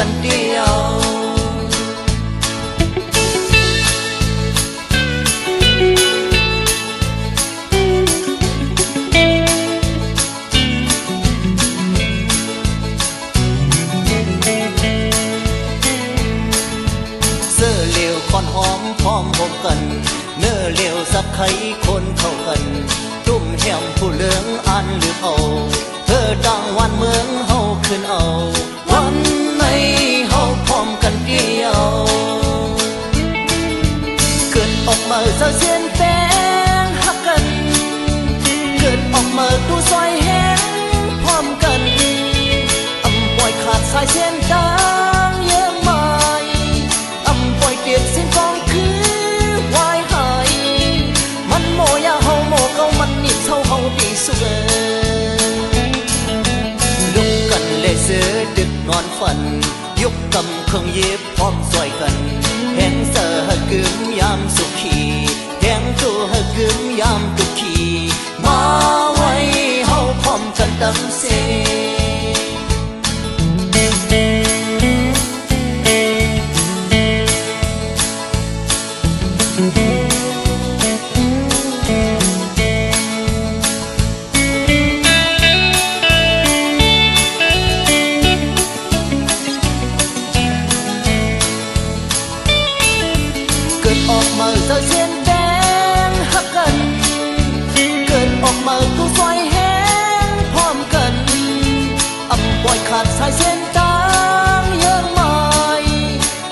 กันเดียว เสื้อเหลวคอนหอมพร้อมผมกันเนื้อเหลวสักไข่คนเข้ากันตุ้มแหมผู้เหลืองอันหรือเอาเธอดังวันเมืองเฮาขึ้นเอาวันในเฮาพร้อมกันเดียวเกิดออกมาเศร้าเสียนแป้งหักกันเกิดออกมาดูซอยแห้งพร้อมกันอำปล่อยขาดสายเส้นตางเยอะมายอำปล่อยเตียนสิ้นกองคือวายหายมันโมยาเฮาโมเกามันนิดเท่าเฮาดีสุดลุกกันเลยเสือดึกนอนฝันยกกำเครื่องเย็บพร้อมซอยกันแหงเสือหกึมยามสุขีแหงตัวหกึมยามตุขีมาไว้เฮาพร้อมกันตั้งเสเกิดออกมาเจอเส้นแดงหักกันเกิดออกมาตู้ไฟแห้งพร้อมกันอำปล่อยขาดสายเส้นตางเยอะมาย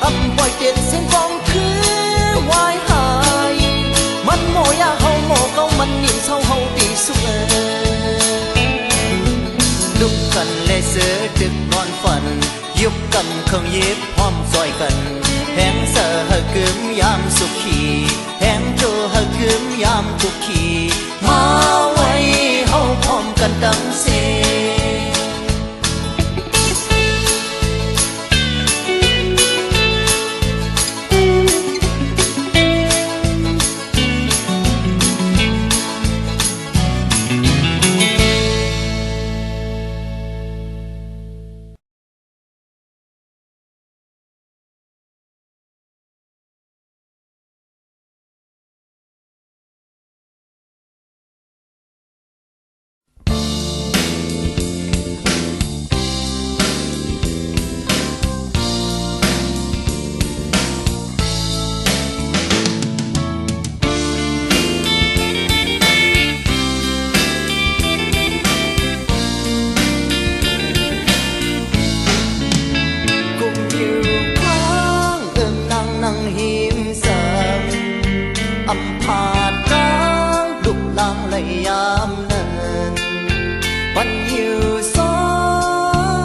อำปล่อยเด็ดเส้นกองคือวายหายมันโมยาเฮาโมเกามันนิ่มเศร้าเฮาดีสุดลุกกันเลยเสือดึกนอนฝันยุบกำเครื่องเย็บพร้อมซอยกันแหงเสือหกึมยามสุขีแหงโจหกึมยามทุกขีมาไว้เฮาพร้อมกันดังเสอำพาดร้างลุกลางเลยยามเนินปันหิวซ้อ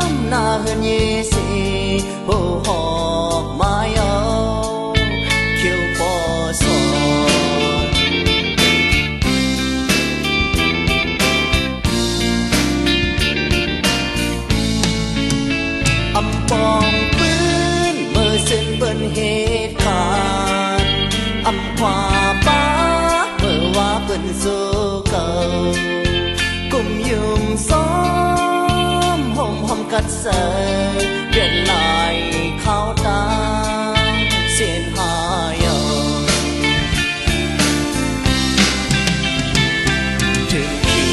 มหน้าเฮือนเยสีโหหอกไม้เอาเขียวปอสอนอำปองปืนเมื่อสิ้นเบิ้นเหตุการณ์อำควาป้าเมื่อว่าเปิ้นสู้เก่ากุมยุมซ้อมห่มหอมกัดเสยเดือนลายขาวตาเสียนหายอถึงขี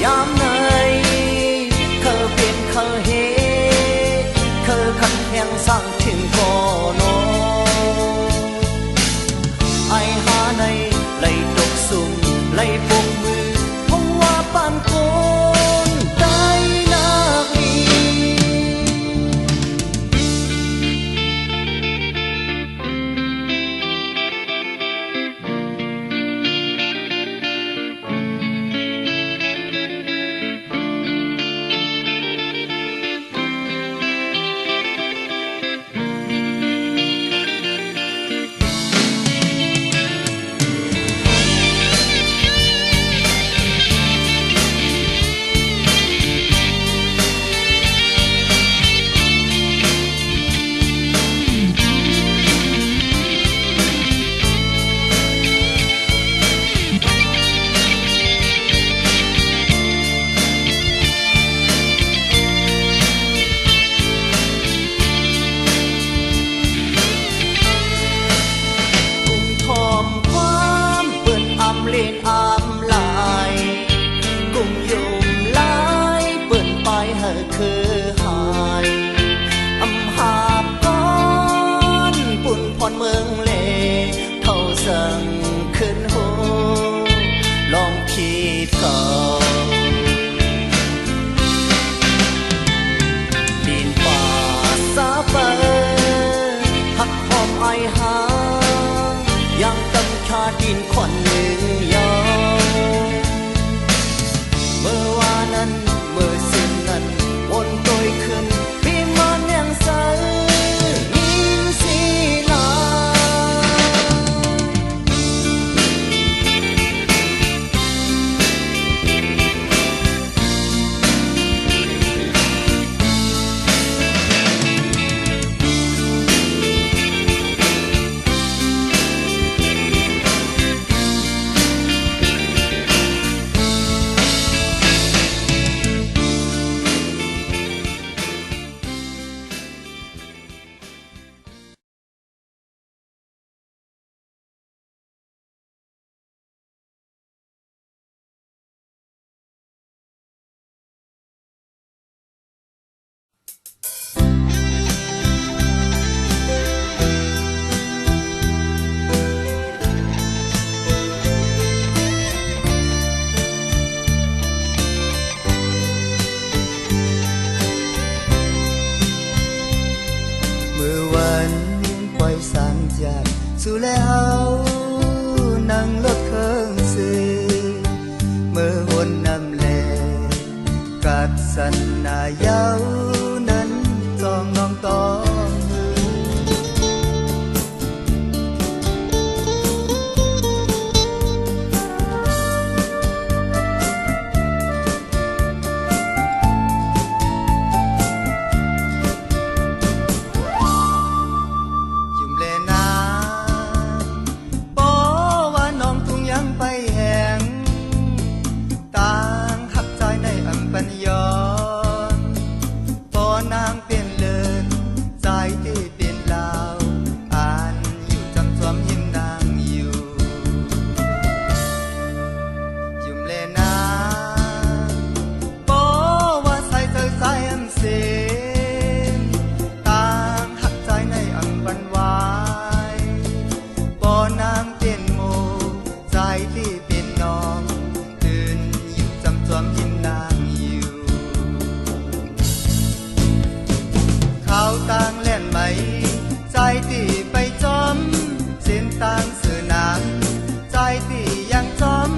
ยามไหนเคยเปลี่ยนเคยเฮเคยขันแหงสร้างถึงโกโนไอหาในไล่ตกสุ่มไล่ปกมือเพราะว่าปานโกนได้นักลี ล่อยสัญญาณสู่แล้วนั่งรถเครื่องซื้อเมื่อหนนำแลกัดสันนายาวนั้นจองน้องต้อง ยิ้มเลนาปอว่าน้องทุ่งยังไปแห่งต่างหักใจในอัมปัญญอนปอนางเปลี่ยนเลินใจที่เปลี่ยนลาวอ่านอยู่จำจวมยิ้มนางอยู่ยิ้มเลนาปอว่าใส่เธอใส่อันเสีย วันวายบ่อน้ำเปลี่ยนโมใจที่เป็นน้องตื่นอยู่จำจวมยิ้มนางอยู่เขาต่างเล่นไหมใจที่ไปจอมเส้นต่างเสือนางใจที่ยังจอม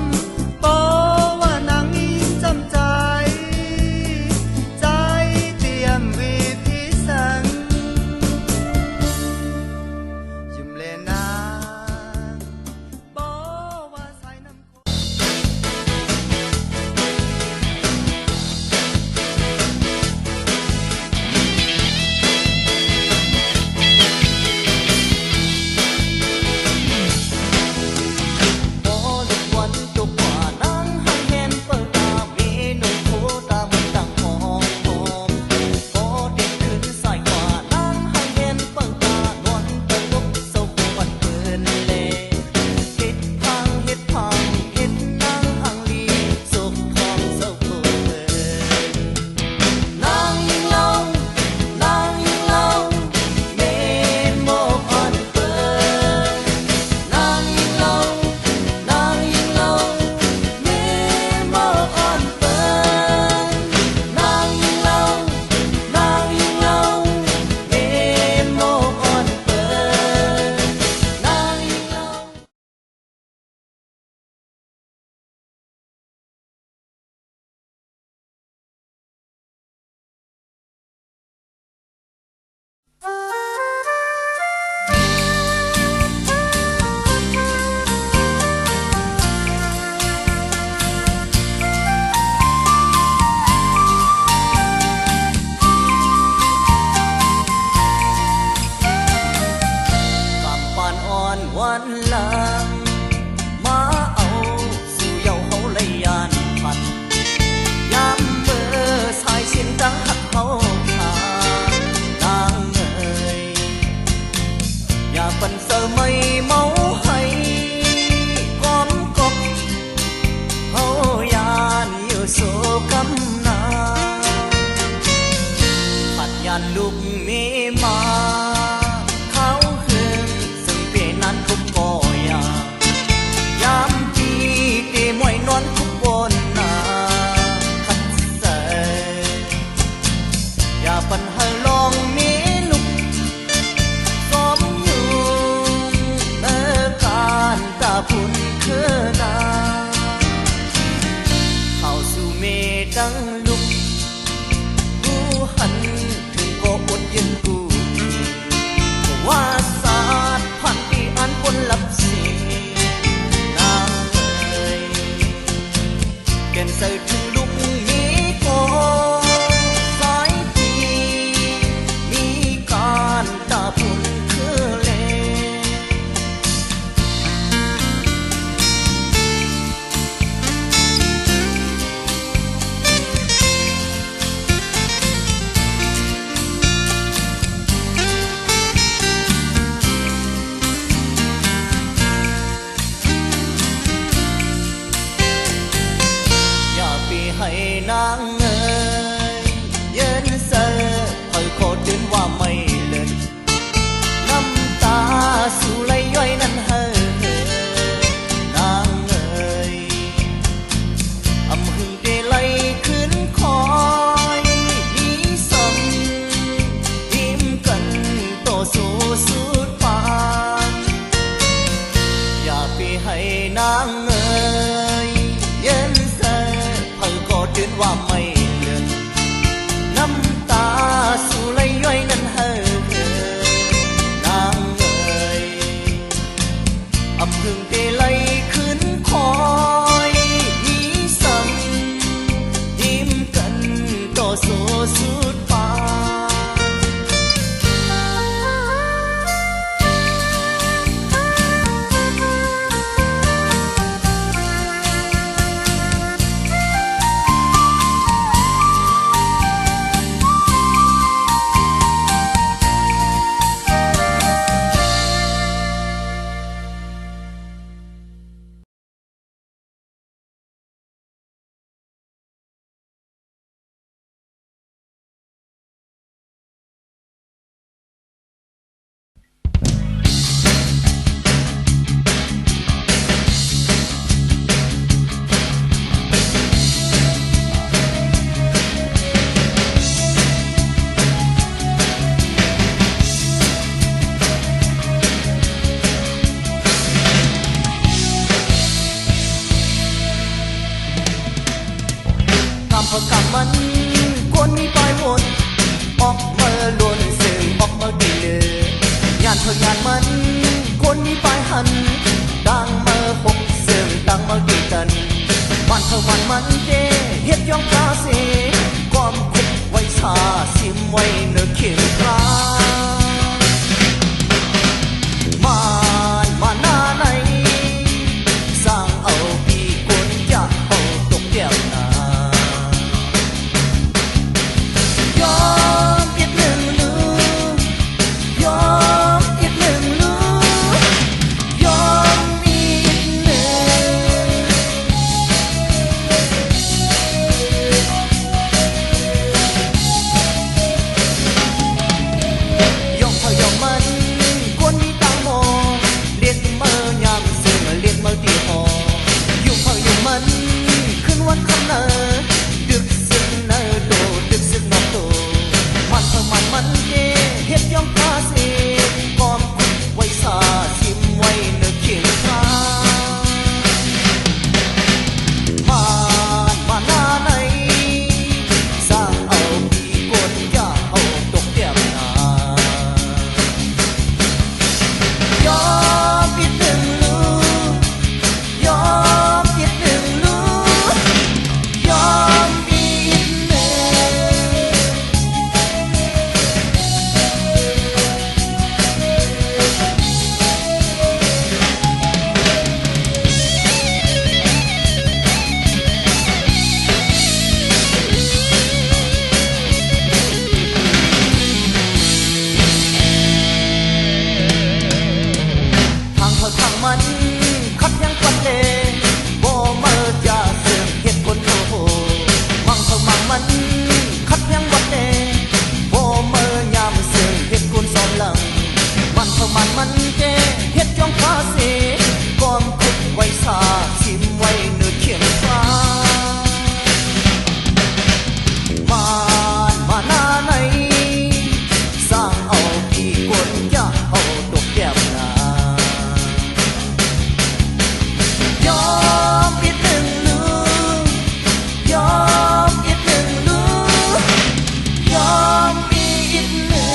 บ่ว่านางนี้จำใจใจเตรียมวิธีสัง น เขากำมันกวนมีปลายวนออกมาล้วนเสื่อออกมาดีเลยงานเธองานมันกวนมีปลายหันดังมาหกเสื่อดังมาดีกันมันเธอมันเจเฮ็ดย่องกาเสความคุกไว้ชาซิมไว้เนื้อเขียนกลามาหน้าไหนสร้างเอาปีกวนจะเอาตกแก้วนา ยอมอีกหนึ่งลือยอมอีกหนึ่งลือยอมอีกหนึ่งยอมพอยอมมันคนมีตาโมเลียดเมื่อยามเสือเลียดเมื่อตีหออยู่พอยอมมันขึ้นวันคำเนอดึกสึกเนอโดดึกสึกนอกโตมันเธอมันเจเฮ็ดย่อมพาเสกอมคุกไว้ซาซิมไว้เนื้อเขียนคามาหน้าไหนสร้างเอาปีกวนอย่าเอาตกเดียบนายอมอีกหนึ่งลูกยอมอีกหนึ่งลูกยอมอีกหนึ่ง ทางเขาทางมันคัดยังควันเลบ่เมื่อจะเสื่อมเหตุผลโอ้โหมังเขามังมันคัดยังวันเลบ่เมื่อยามเสื่อมเหตุผลซ้อนหลังมันเขามันเจเฮ็ดย่องฟ้าเสกอมคุกไว้ซาซิมไว้เนื้อเขียนฟ้ามาหน้าไหนสร้างเอาปีกวนอย่าเอาตกแก้วนา ยอมอีกหนึ่งลูกยอมอีกหนึ่งลูกยอมอีกหนึ่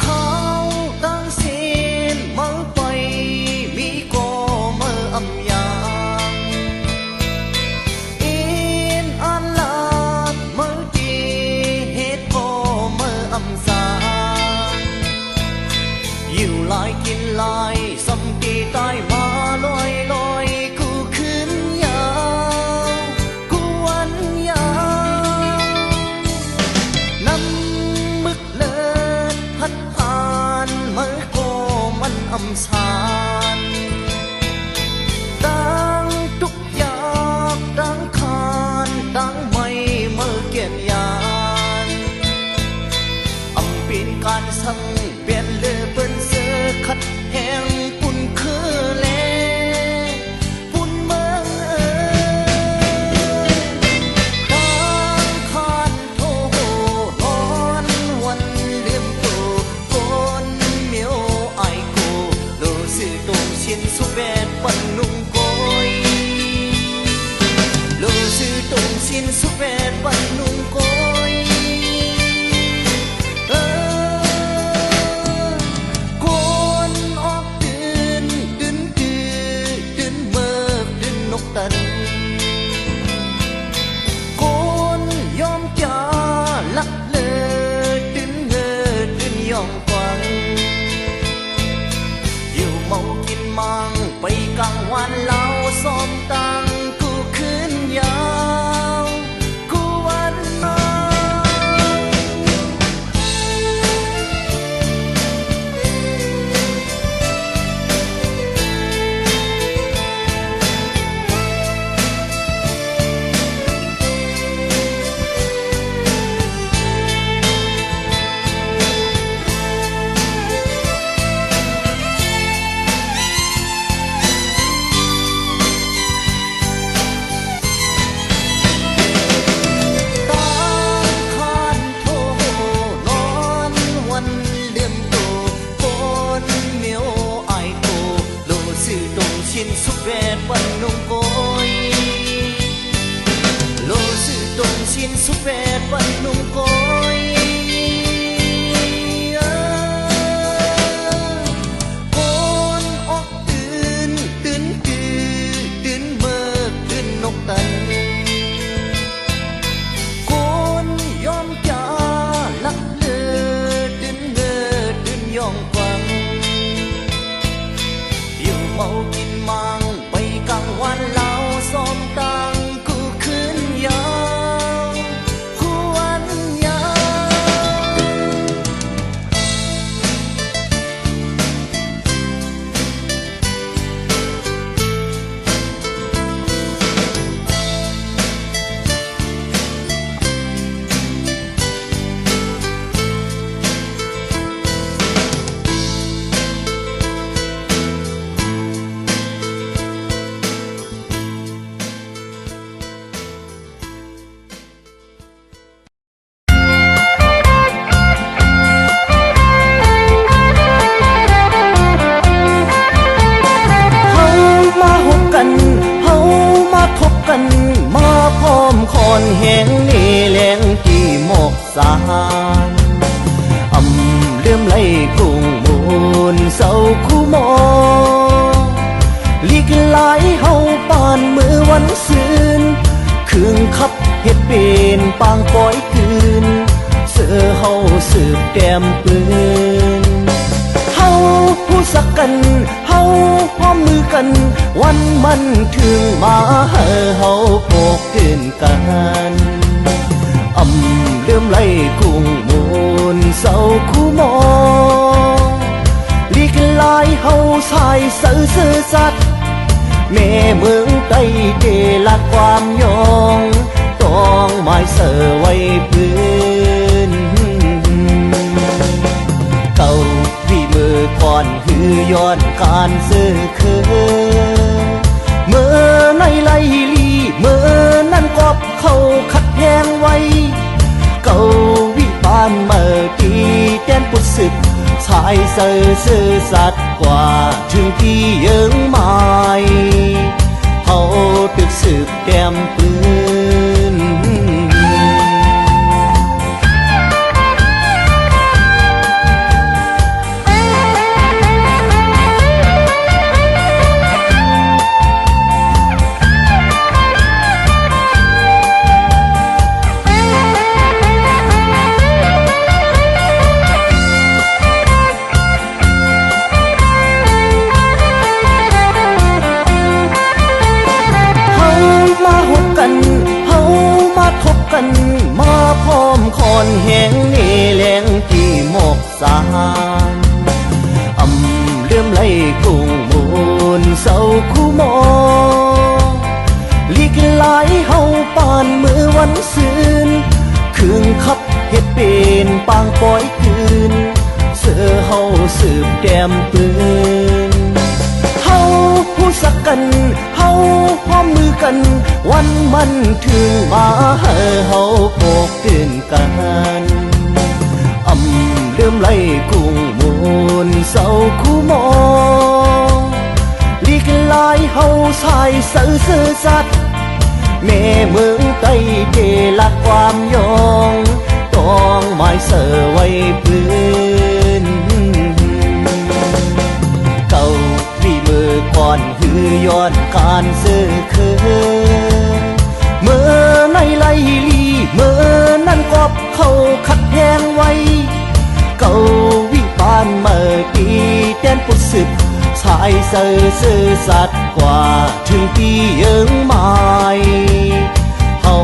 เขาตั้งเสียนมาไปมีก็มาอำยางอินอันลาดมาจีเหตุก็มาอำสาอยู่ลายกินลายสำตีตายมาลอยกูขึ้นยาวกูวันยาว น้ำมึกเลิศพัดผ่านเมื่อโกมันอำสานดังทุกอย่างดังคานดังไม่เมื่อเกียนยานอำเปลี่ยนการสั่งเปลี่ยนเลือเปิ้นเสือขัดแหงปุ่นคือแลปุ่นเมืองดังคานโทนอนวันเลื่อมโตคนเมียวไอโกโลสื่อตรงเชียนสุแบดปันนุ่งโกยโลสื่อตรงเชียนสุแบดปันนุ่งโกย สุเวทวันนุ่งโกยโลสื่อตรงชินสุเวทวันนุ่งโกยโกนออกตื่นตื่นตื่นตื่นเมื่อตื่นนกตันโกนยอมจ่าลักเลือตื่นเงอตื่นยองฟังอยู่เมากินมังไปกลางวันเหล้าซ้อมตังกูคืนยาวกูวันยาวมาพร้อมคอนแหงนี่แหลงที่หมกสานเลื่อมไหลกรุงมูลเศร้าคู่หมอลีกหลายเฮาปานมือวันซืนคืนขับเฮ็ดเป็นปางปอยคืนเสือเฮาสืบแก้มปืนเฮาผู้สักกันเฮาพร้อมมือกันวันมันถึงมาเฮาโปกตื่นกันเริ่มไล่กุ้งมูลเศร้าคู่หมอลีกลายเฮาสายเสือสัตว์แม่เมืองใต้เดลัดความยองต้องหมายเสือไว้พื้นเก่าวีมือก่อนคือย้อนการซื้อคือเมื่อในไลลีเมื่อนั้นกอบเขาขัดแย้งไว้เก่าวิปานเมื่อตีแดนปุดศึกชายซื่อสัตย์กว่าถึงที่ยังไม่เขาตึกสืบแก้มปืนกันมาพร้อมคอนแหงนี่แหลงที่หมกสานเลื่อมไหลกุ้งมูลเศร้าคู่หมอลีกหลายเฮาปานมือวันซืนคืนขับเฮ็ดเป็นปางปอยคืนเสือเฮาสืบแก้มปืนเฮาผู้สักกันเฮาพร้อมมือกันวันมันถึงมาเฮาโปกตื่นกันเริ่มไล่กุ้งมูลเศร้าคู่หมอลีกหลายเฮาสายเสือสัตว์แม่เมืองใต้เดลัดความยองต้องหมายเสือไว้พื้นเก่าวีมือก่อนหือย้อนการซื้อคือเมื่อในไลลีเมื่อนั้นกอบเขาขัดแย้งไว้เก่าวิปานเมื่อตีแดนปุดศึกชายซื่อสัตย์กว่าถึงที่ยังไม่เขา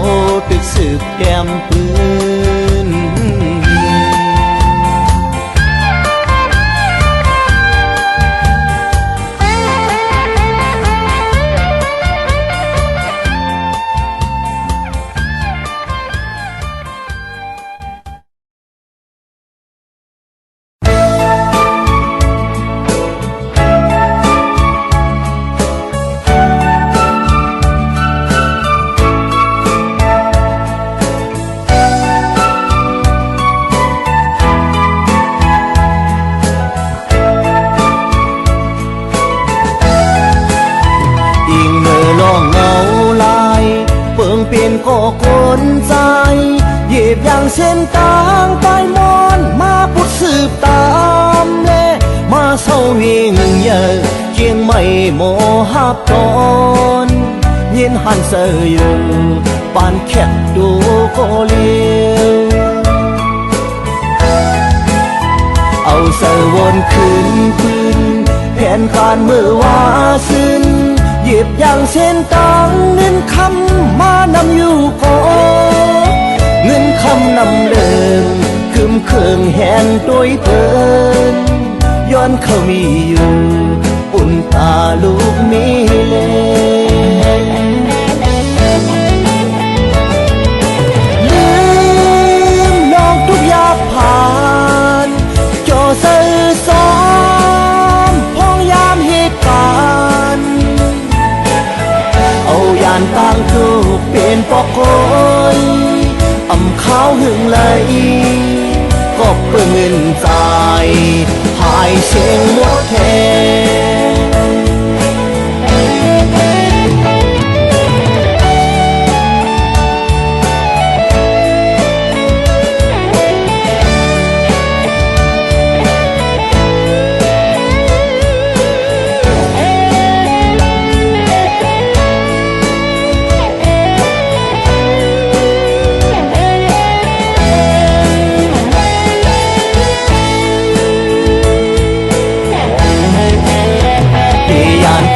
ตึกสืบแก้มปืน เ เส้นตางปลายมอนมาพุดสืบตามแลมาเศร้าเวียงเยอะเจียงไม่โมหับตอนเย็นหันเสยอยู่ปานแคบดูโกเลียวเอาเสยวนขึ้นปืนแผนการเมื่อว่าสิ้นหยิบอย่างเส้นตังเงินคำมานำอยู่ก่อเงินคำนำเดิมคืมเครื่องแหนด้วยเพิ่นย้อนเขามีอยู่อุ่นตาลูกมีเลลืมน้องทุกยาผ่านจอสื่อสอนพ้องยามเหตุการณ์เอายานต่างทุกเป็นปอกโอยอำข้าวหึงไหลก็เพื่อเงินใจหายเสียงหมดแท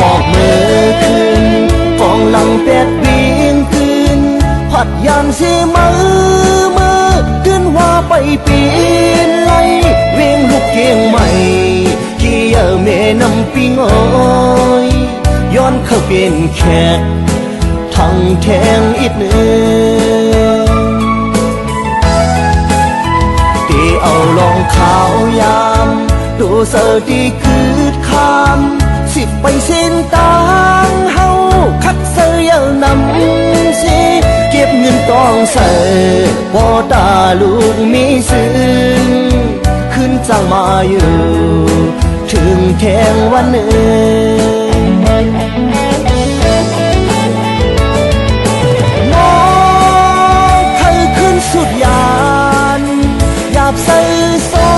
ปอกมือขึ้นกองหลังเป็ดวิ่งขึ้นผัดยานเสียมือขึ้นว่าไปปีนไล่เวียงลูกเกียงใหม่ที่เยอะเมน้ำปิงโอยย้อนเข้าเป็นแขกทั้งแทงอิดเนื้อที่เอาลองขาวยามดูเสอดีคืดคำสิบไปเส้นตางเฮาคัดเสยนำสิเก็บเงินต้องเสยพอตาลูกมีซึ้งขึ้นจังมาอยู่ถึงแทงวันหนึ่งน้องเคยขึ้นสุดยานหยาบใส่ซ้อ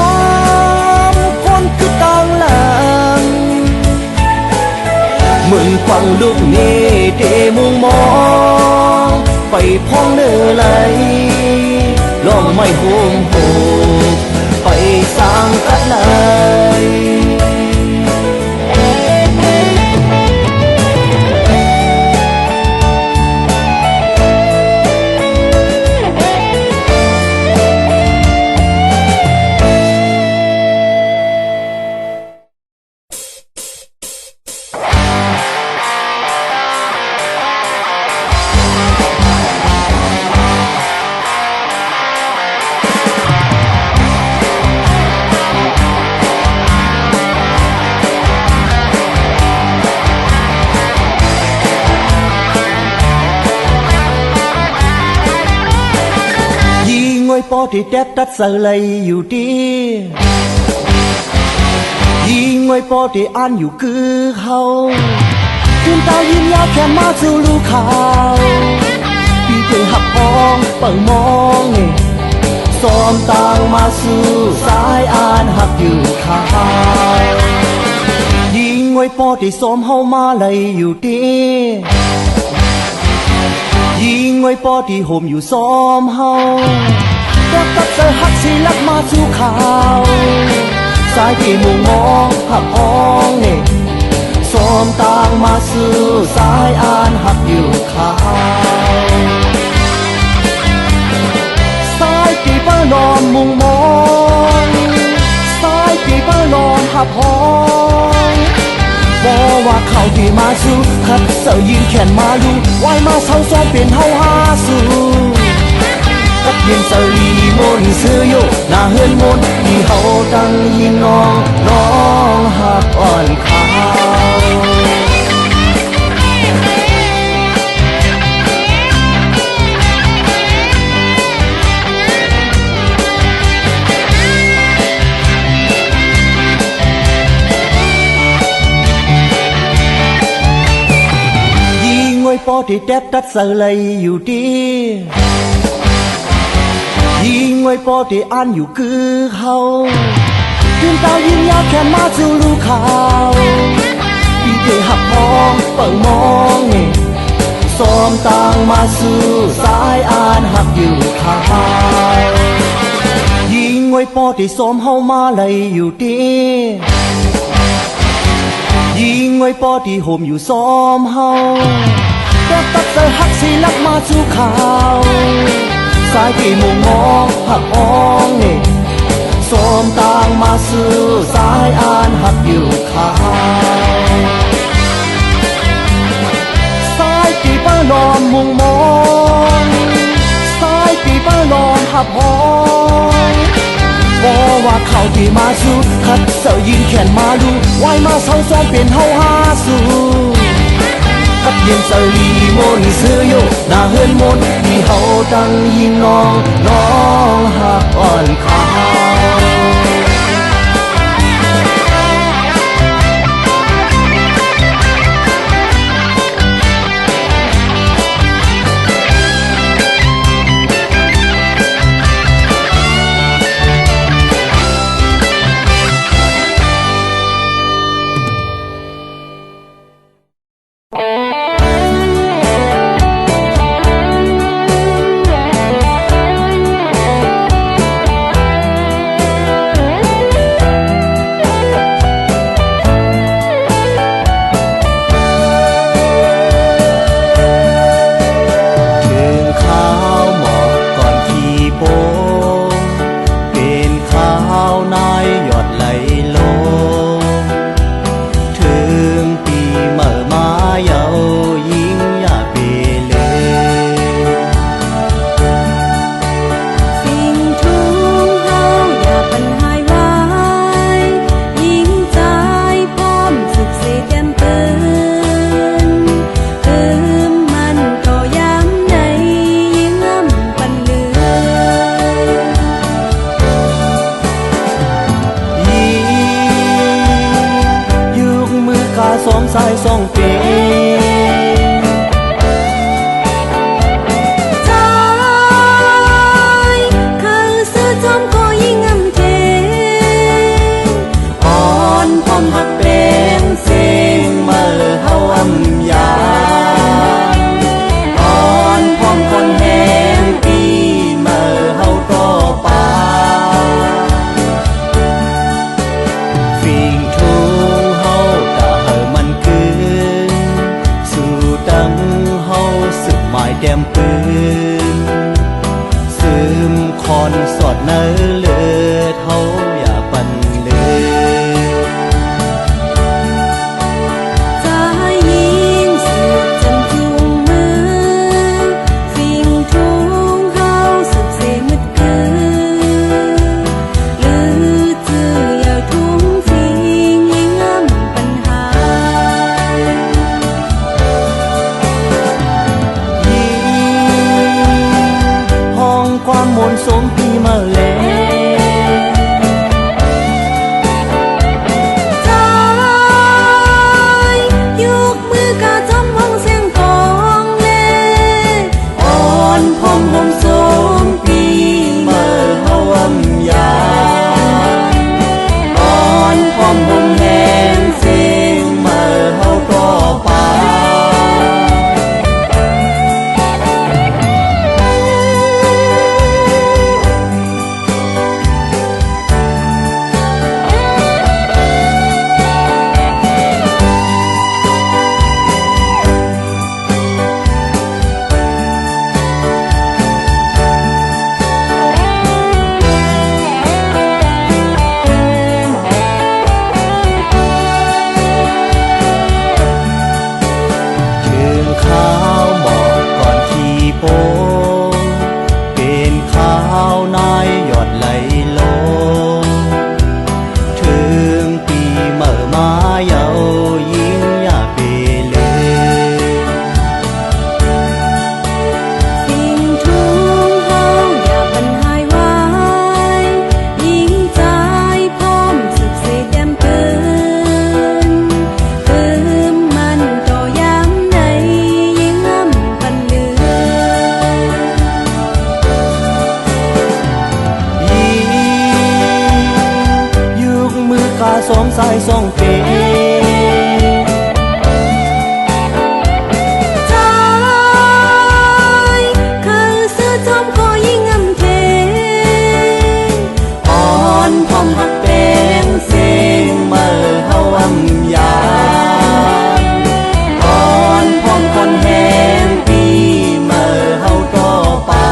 มคนคือต่างหลังมึงฟังลูกนี้เดมุงมองไปพ้องเนื้อไหลลองไม่โฮมโหไปสร้างกันเลยปอที่แดดตัดเสลยอยู่ดียิงไว้ปอที่อ่านอยู่คือเขาตื่นตายิ้มยาวแค่มาสู่ลูกเขาพี่เพิ่งหับพ้องเปิงมองนี่ซ้อมต่างมาสู่สายอ่านหักอยู่เขายิงไว้ปอที่ซ้อมเฮามาเลยอยู่ดียิงไว้ปอที่ห่มอยู่ซ้อมเฮารักตัดเธอหักสิลักมาสู่ข่าวสายที่มุงมองหักอ้องนี่ซ้อมต่างมาสู่สายอ่านหักอยู่ข่าวสายที่เปิ้ลนอนมุงมองสายที่เปิ้ลนอนหักอ้องบอกว่าเขาที่มาสู่ขัดเสือยิงแขนมาลูไว้มาเศร้าซ้อมเป็นเฮาหาสู่กับเย็นเสรีมนเสือโยหน้าเฮือนมนที่เฮาตั้งยิงน้องหักอ่อนขาวยิงไว้ปอที่แดดตัดเสลยอยู่ดี ยิงไว้ปอที่อันอยู่คือเขายืนเตายิงยาแค่มาสู่ลูกเขาพี่เทหักมองเปิงมองนี่ซ้อมต่างมาสู่สายอ่านหักอยู่ข้างยิงไว้ปอที่ซ้อมเฮามาเลยอยู่ดียิงไว้ปอที่โฮมอยู่ซ้อมเฮาแต่ตัดใจหักสิลักมาสู่ข่าวสายที่มุงมองหักอ้องนี่ซ้อมต่างมาสู่สายอ่านหักอยู่ข่าวสายที่ป้าลอมมุงมองสายที่ป้าลอมหักอ้องบอกว่าเขาที่มาสู่คัดเสายิงแขนมาดูไว้มาเศร้าซ้อมเป็นเฮาหาสู่คัดเย็นสลีมนเสือโยหน้าเฮือนมนที่เฮาตั้งยิงน้องน้องหักอ่อนขาวสองสายสองปีใจคือซื้อจอมก็ยิ่งงำเทอ่อนพร้อมหักเป็นเสียงเมื่อเฮาอำยาอ่อนพร้อมคนแห่งปีเมื่อเฮาต่อป่าฟิงทุ่งเฮาตาเฮามันคือสู่ดังเฮาสึกหมายแดมปืนซึมคอนสอดเนื้อเลือดเฮาอย่าปันเลือใจยิงสุดจนจุงมือฟิงทุ่งเฮาสุดเสมึดเกินลือจื้อยาวทุ่งฟิงยิ่งงำปัญหายิง ายส่องเป ใจคือซื้อจอมก็ยิ่งอำเพอ่อนพร้อมหักแปงเสียงเมื่อเฮาอำยาอ่อนพร้อมคนแหงปีเมื่อเฮาต่อปา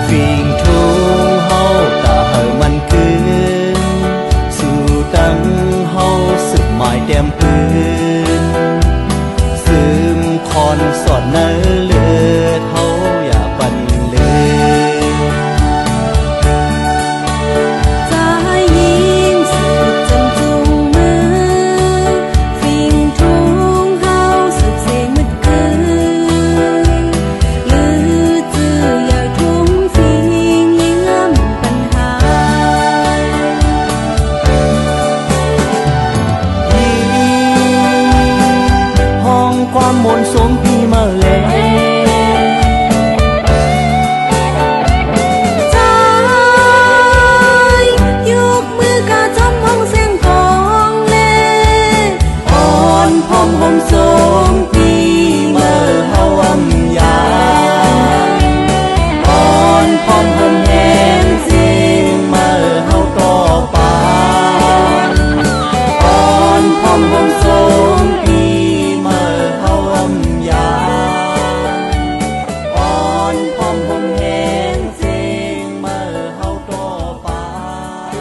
ฟิงทูเฮาตาเฮามันคืนสู่ตังเฮาสึกหมายแต้มปืนซึมคอนสอดเนื้อเลือดเฮาอย่าปันลืม ใจยิ่งสุดจนจุงมือฟิงทุงเฮาสุดเสียงมืดคืนลือจืออยากทุ่มฟิงยิ่งอ้ำปัญหา ห้องความมนต์สมปีมาแล้ว ใจยกมือกะจำห้องเสียงกองเล่อ่อนพร้อมหอมสมปีเมื่อเฮาอำยาอ่อนพร้อมหอมแหงเสียงเมื่อเฮาต่อปานอ่อนพร้อมหอมสมปีเมื่อเฮาอำยาอ่อนพร้อมหอมแหงเสียงเมื่อเฮาต่อปาน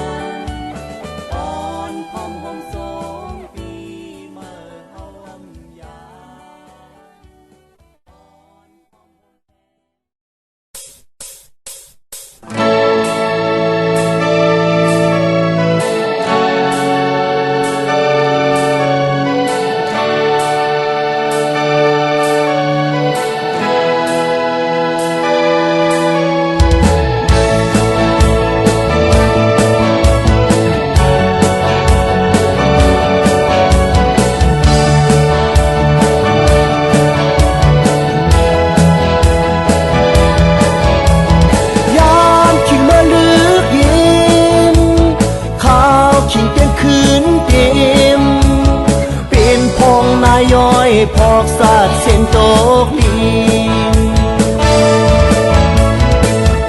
อ่อนพร้อมหอมสมปีเมื่อเฮาอำยา ยามขิงเมื่อลึกเย็นข้าวขิงเตียงคืนเต็มเป็นพองนายย้อยพอกสาดเส้นโตกลี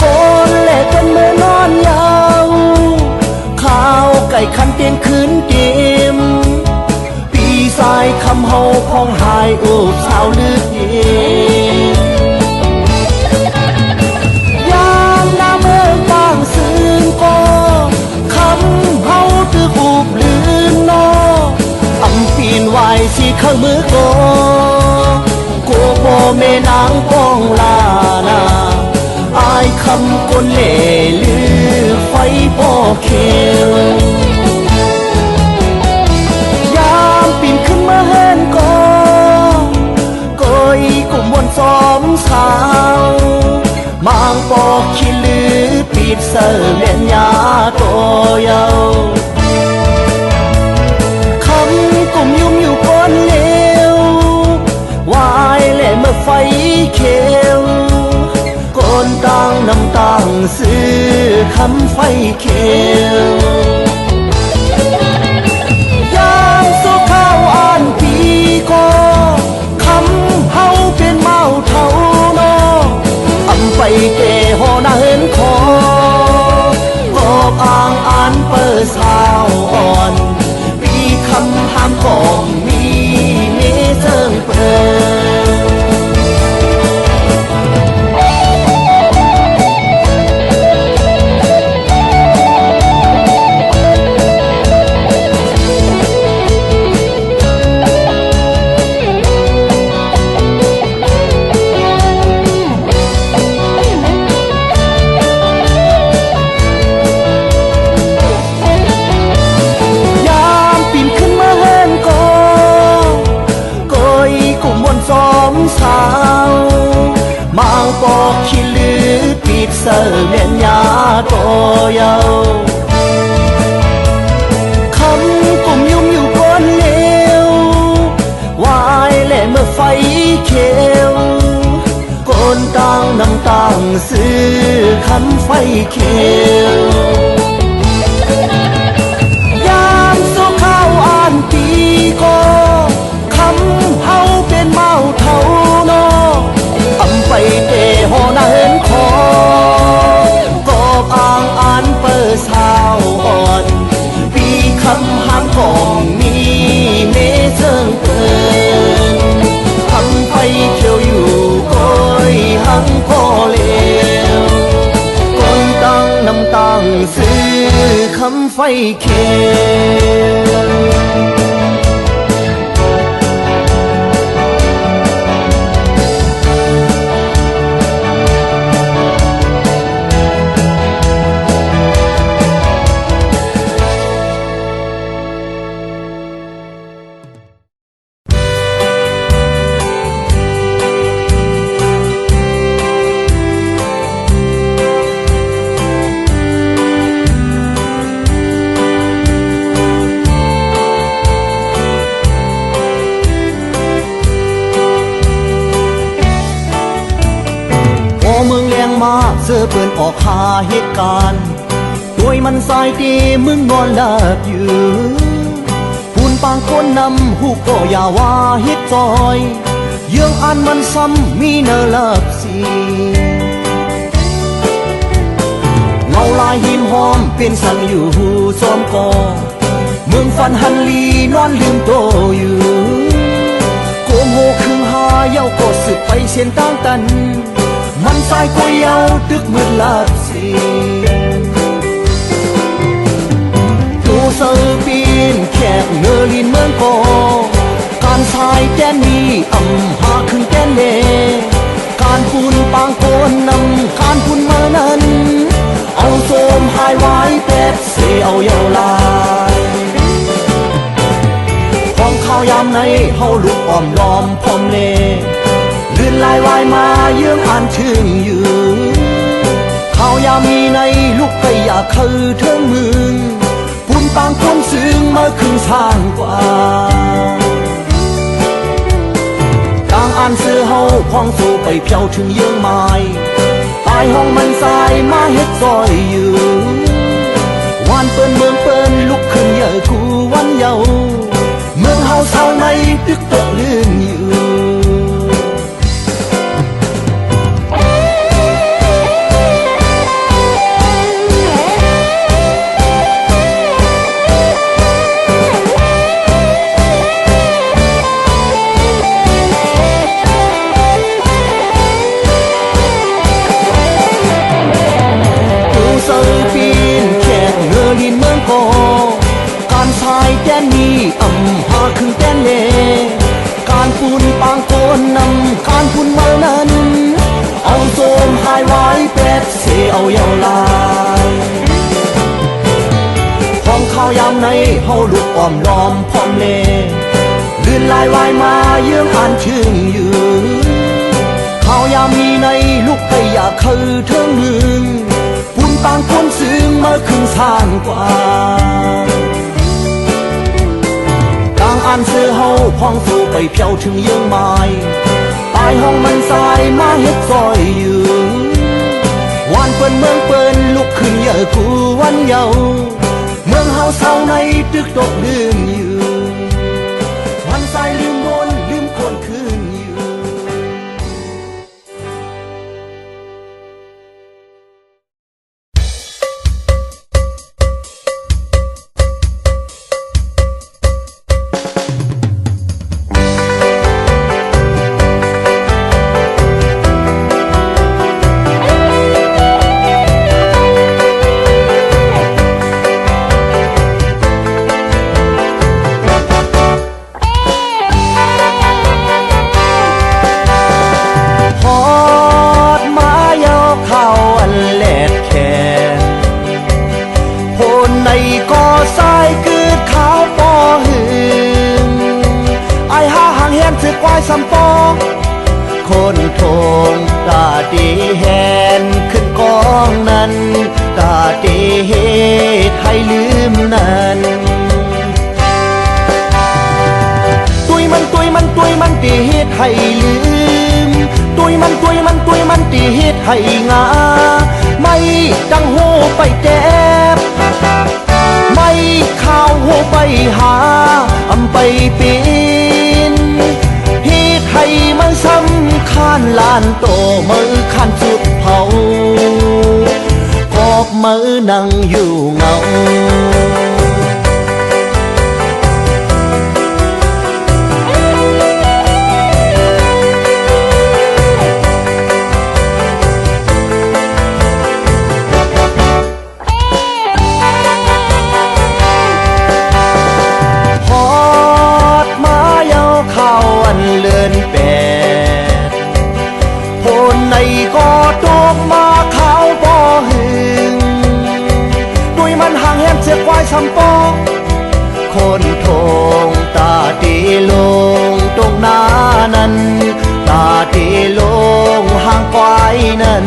ก่อนแลกกันเมื่อนอนยาวข้าวไก่คันเตียงคืนเต็มปีสายคำเฮาพองหายโอบสาวลึกเย็น ยามหน้าเมืองบางซื่นก็คำเฮาตึกอูบลืนนออำปีนไหวสิเข้ามือก็โกโบเมนางป้องลานาอายคำคนเล่ลือไฟบ่เขียวยามปีนขึ้นมาเฮินก็ก้อยกุ่มวนซ้อมสาวมางปอกขี้ลือปีดเสอเลียนยาโตเยาคำกุ่มยุ่มอยู่ก้นเลววายเล่เมื่อไฟเขียวก้นตังน้ำตังซื้อคำไฟเขียวยามสู้ข้าวอ่านปีก็คำเฮาเป็นเมาเท่านออำไปเกหอนาเห็นคอกอบอ่างอ่านเปิดสาวอ่อนปีคำห้ามของมีเมเจิงเปิยามปีนขึ้นมาเฮินก็ก้อยกุ่มวนซ้อมสาวมางปอกขี้ลือปีดเสอเลียนยาโตเยาคำกุ่มยุ่มอยู่ก้นเลววายเล่เมื่อไฟเขียวก้นตังน้ำตังซื้อคำไฟเขียว ำไฟเขเมืองเลียงมาเสื้อเปื่อนออกหาเหตุการณ์ด้วยมันสายตีมึงนอนหลับอยู่พูนปางคนนำหูก็อย่าว่าเฮ็ดจอยเยื่องอันมันซ้ำมีเนอลับสีเงาลายหิมหอมเป็นสั่งอยู่ซ้อมกอเมืองฝันหันลีนอนลืมโตอยู่โกมโหคึงหาเย้าก็สึกไปเส้นต่างกันมันสายก็ยาวตึกมืดลับสีตูเซอร์ปีนแขกเนอลินเมืองกอการสายแกนนี้อำหาขึ้นแกนเลการพูนปางโกนนำการพูนเมื่อนั้นเอาโสมหายไว้เป็ดเสียเอาเยาวลายของข้าวยามในเฮาลุกอ้อมล้อมพร้อมเลเลื่อนลายวายมาเยื่องอ่านถึงอยู่ข้าวยามมีในลูกไปอยากคือเทิงมึงพูนปางคนซึ้งมาครึ่งทางกว่าต่างอ่านซื้อเฮาพ้องสู่ไปเพียวถึงเยื่องไม้ตายห้องมันสายมาเฮ็ดซอยอยู่วานเปิ้นเมืองเปิ้นลุกขึ้นเยอะกูวันเยาเมืองเฮาเศร้าในตึกตกลื่นอยู่การสายแกนนี้อำหาขึ้นแกนเลการปูนปางโกนนำการพูนเมื่อนั้นเอาโสมหายไว้เป็ดเสียเอาเยาวลายของข้าวยามในเฮาลุกอ้อมล้อมพร้อมเลเลื่อนลายวายมาเยื่องอ่านถึงอยู่ข้าวยามมีในลูกไปอยากคือเทิงมึงพูนปางคนซึ้งมาครึ่งทางกว่าต่างอ่านซื้อเฮาพ้องสู่ไปเพียวถึงเยื่องไม้ตายห้องมันสายมาเฮ็ดซอยอยู่วานเปิ้นเมืองเปิ้นลุกขึ้นเยอะกูวันเยาเมืองเฮาเศร้าในตึกตกลืมอยู่มันสายลืมวนลืมคนคืนอยู่ ควายสำปองคนโทงตาดีแหนขึ้นกองนั้นตาดีเหตุให้ลืมนั้นตุยมันตีเหตุให้ลืมตุยมันตีเหตุให้งาไม่ดังโหไปแจ็บไม่ข้าวโหไปหาอำไปปีนเหตุให้มันสำคัญล้านโตมือขันสุดเผากอบมือนั่งอยู่เงาฮ เสือกควายสำปอคนทงตาตีลงตรงหน้านั้นตาตีลงห่างควายนั้น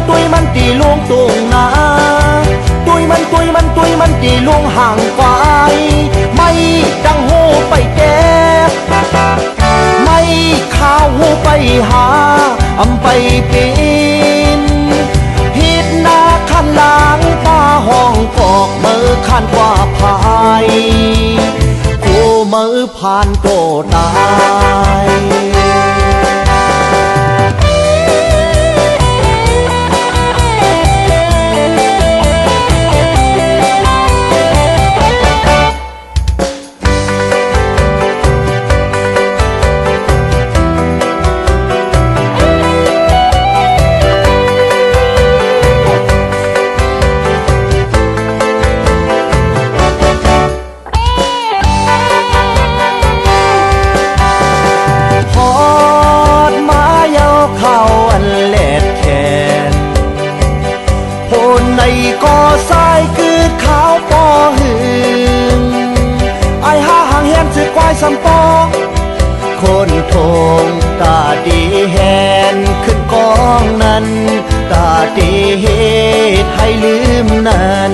ตุยมันตีลงตรงหน้าตุยมันตีลงห่างควายไม่ดังโหไปแก้ไม่ข้าวโหไปหาอำไปปีนฮิดหน้าขันหลังตาห้องกอกมือขันกว่าพายกูมือผ่านโตตายก็สายคือขาวปอหึงไอหาหางเห็นสึกควายสำปอคนทงตาดีแหนขึ้นกองนั้นตาดีเหตุให้ลืมนั้น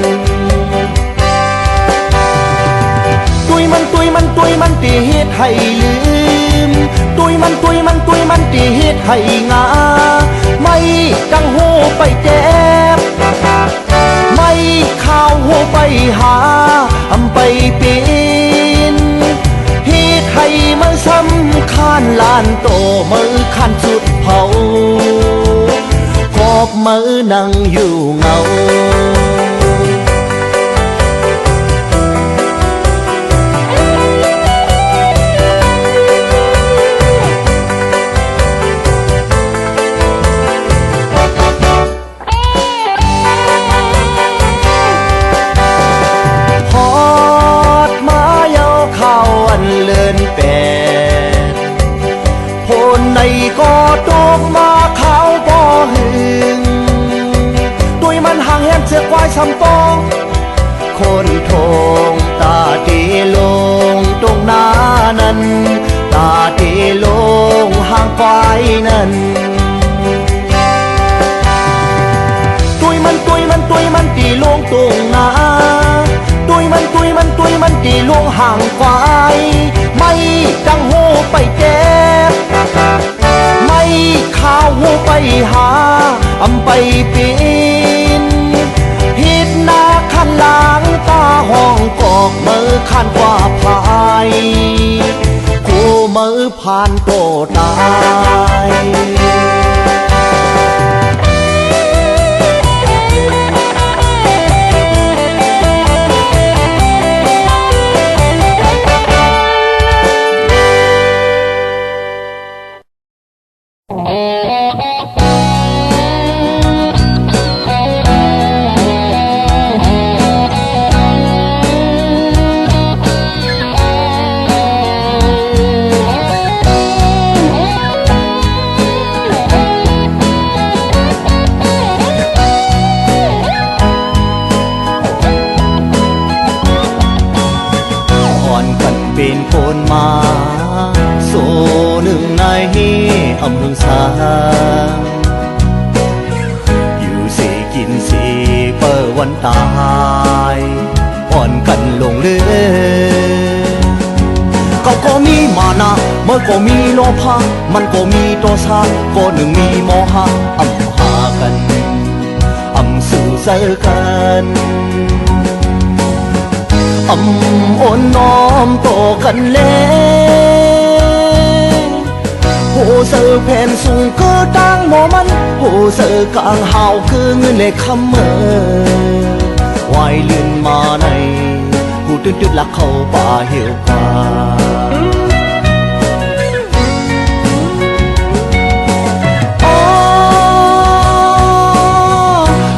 ตุยมันตีเหตุให้ลืมตุยมันตีเหตุให้งาไม่ดังโหไปแจ็บไม่ข้าวโหไปหาอำไปปีนฮีดให้มือสำคัญลานโตมือขันสุดเผากอบมือนั่งอยู่เงาก็ตกมาเขาบ่หึงตุยมันห่างแหนเสือกควายสำปอคนทงตาตีลงตรงหน้านั้นตาตีลงห่างควายนั้นตุยมันตีลงตรงหน้าตุยมันตีลงห่างควายไม่ดังโหไปแก้ไม่ข้าวหูไปหาอำไปปีนฮิดหน้าขันหลังตาห้องกอกมือขันกว่าพายกูมือผ่านโตตายเป็นคนมาโซหนึ่งในอำเภอสาอยู่สิกินสิเปิดวันตายอ่อนกันลงเลยก็มีมานะเมื่อก็มีโลภะมันก็มีตัวซาก็หนึ่งมีโมหะอำหากันอำสื่อเจอกันอ่อนน้อมต่อกันเลยผู้เสือแผ่นสูงก็ตั้งหมอมันผู้เสือกลางหาวคือเงินในคำเมื่อวายเลื่อนมาในผู้ตื่นลักเข้าป่าเหี่ยวป่า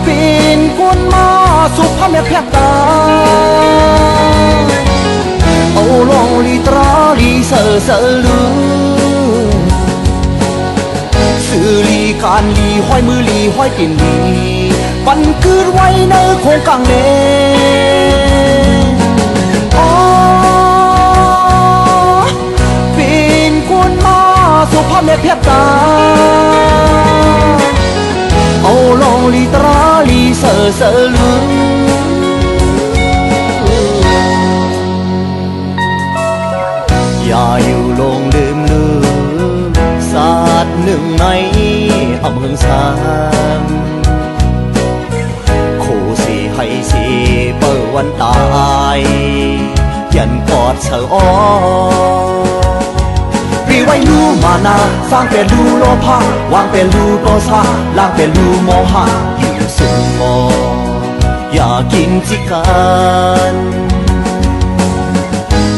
เป็นคนมาสุภาพแม่แพทย์ตาเอาลองลีตราลีเสือลือสื่อลีการ การลีห้อยมือลีห้อยตินลีปันคืนไว้ในโคงกลางเลอ๋อเป็นคนมาสุภาพในเพียบตาเอาลองลีตราลีเสอเสอลืออย่าอยู่ลงลืมลือศาสตร์หนึ่งในอำเภอสามโคสีให้สีเปิดวันตายยันกอดเธออ้อพี่ไว้รู้มานาสร้างเป็นรูโลภะวางเป็นรูโตสะล่างเป็นรูโมหะอยู่สุขมออย่ากินจิกัน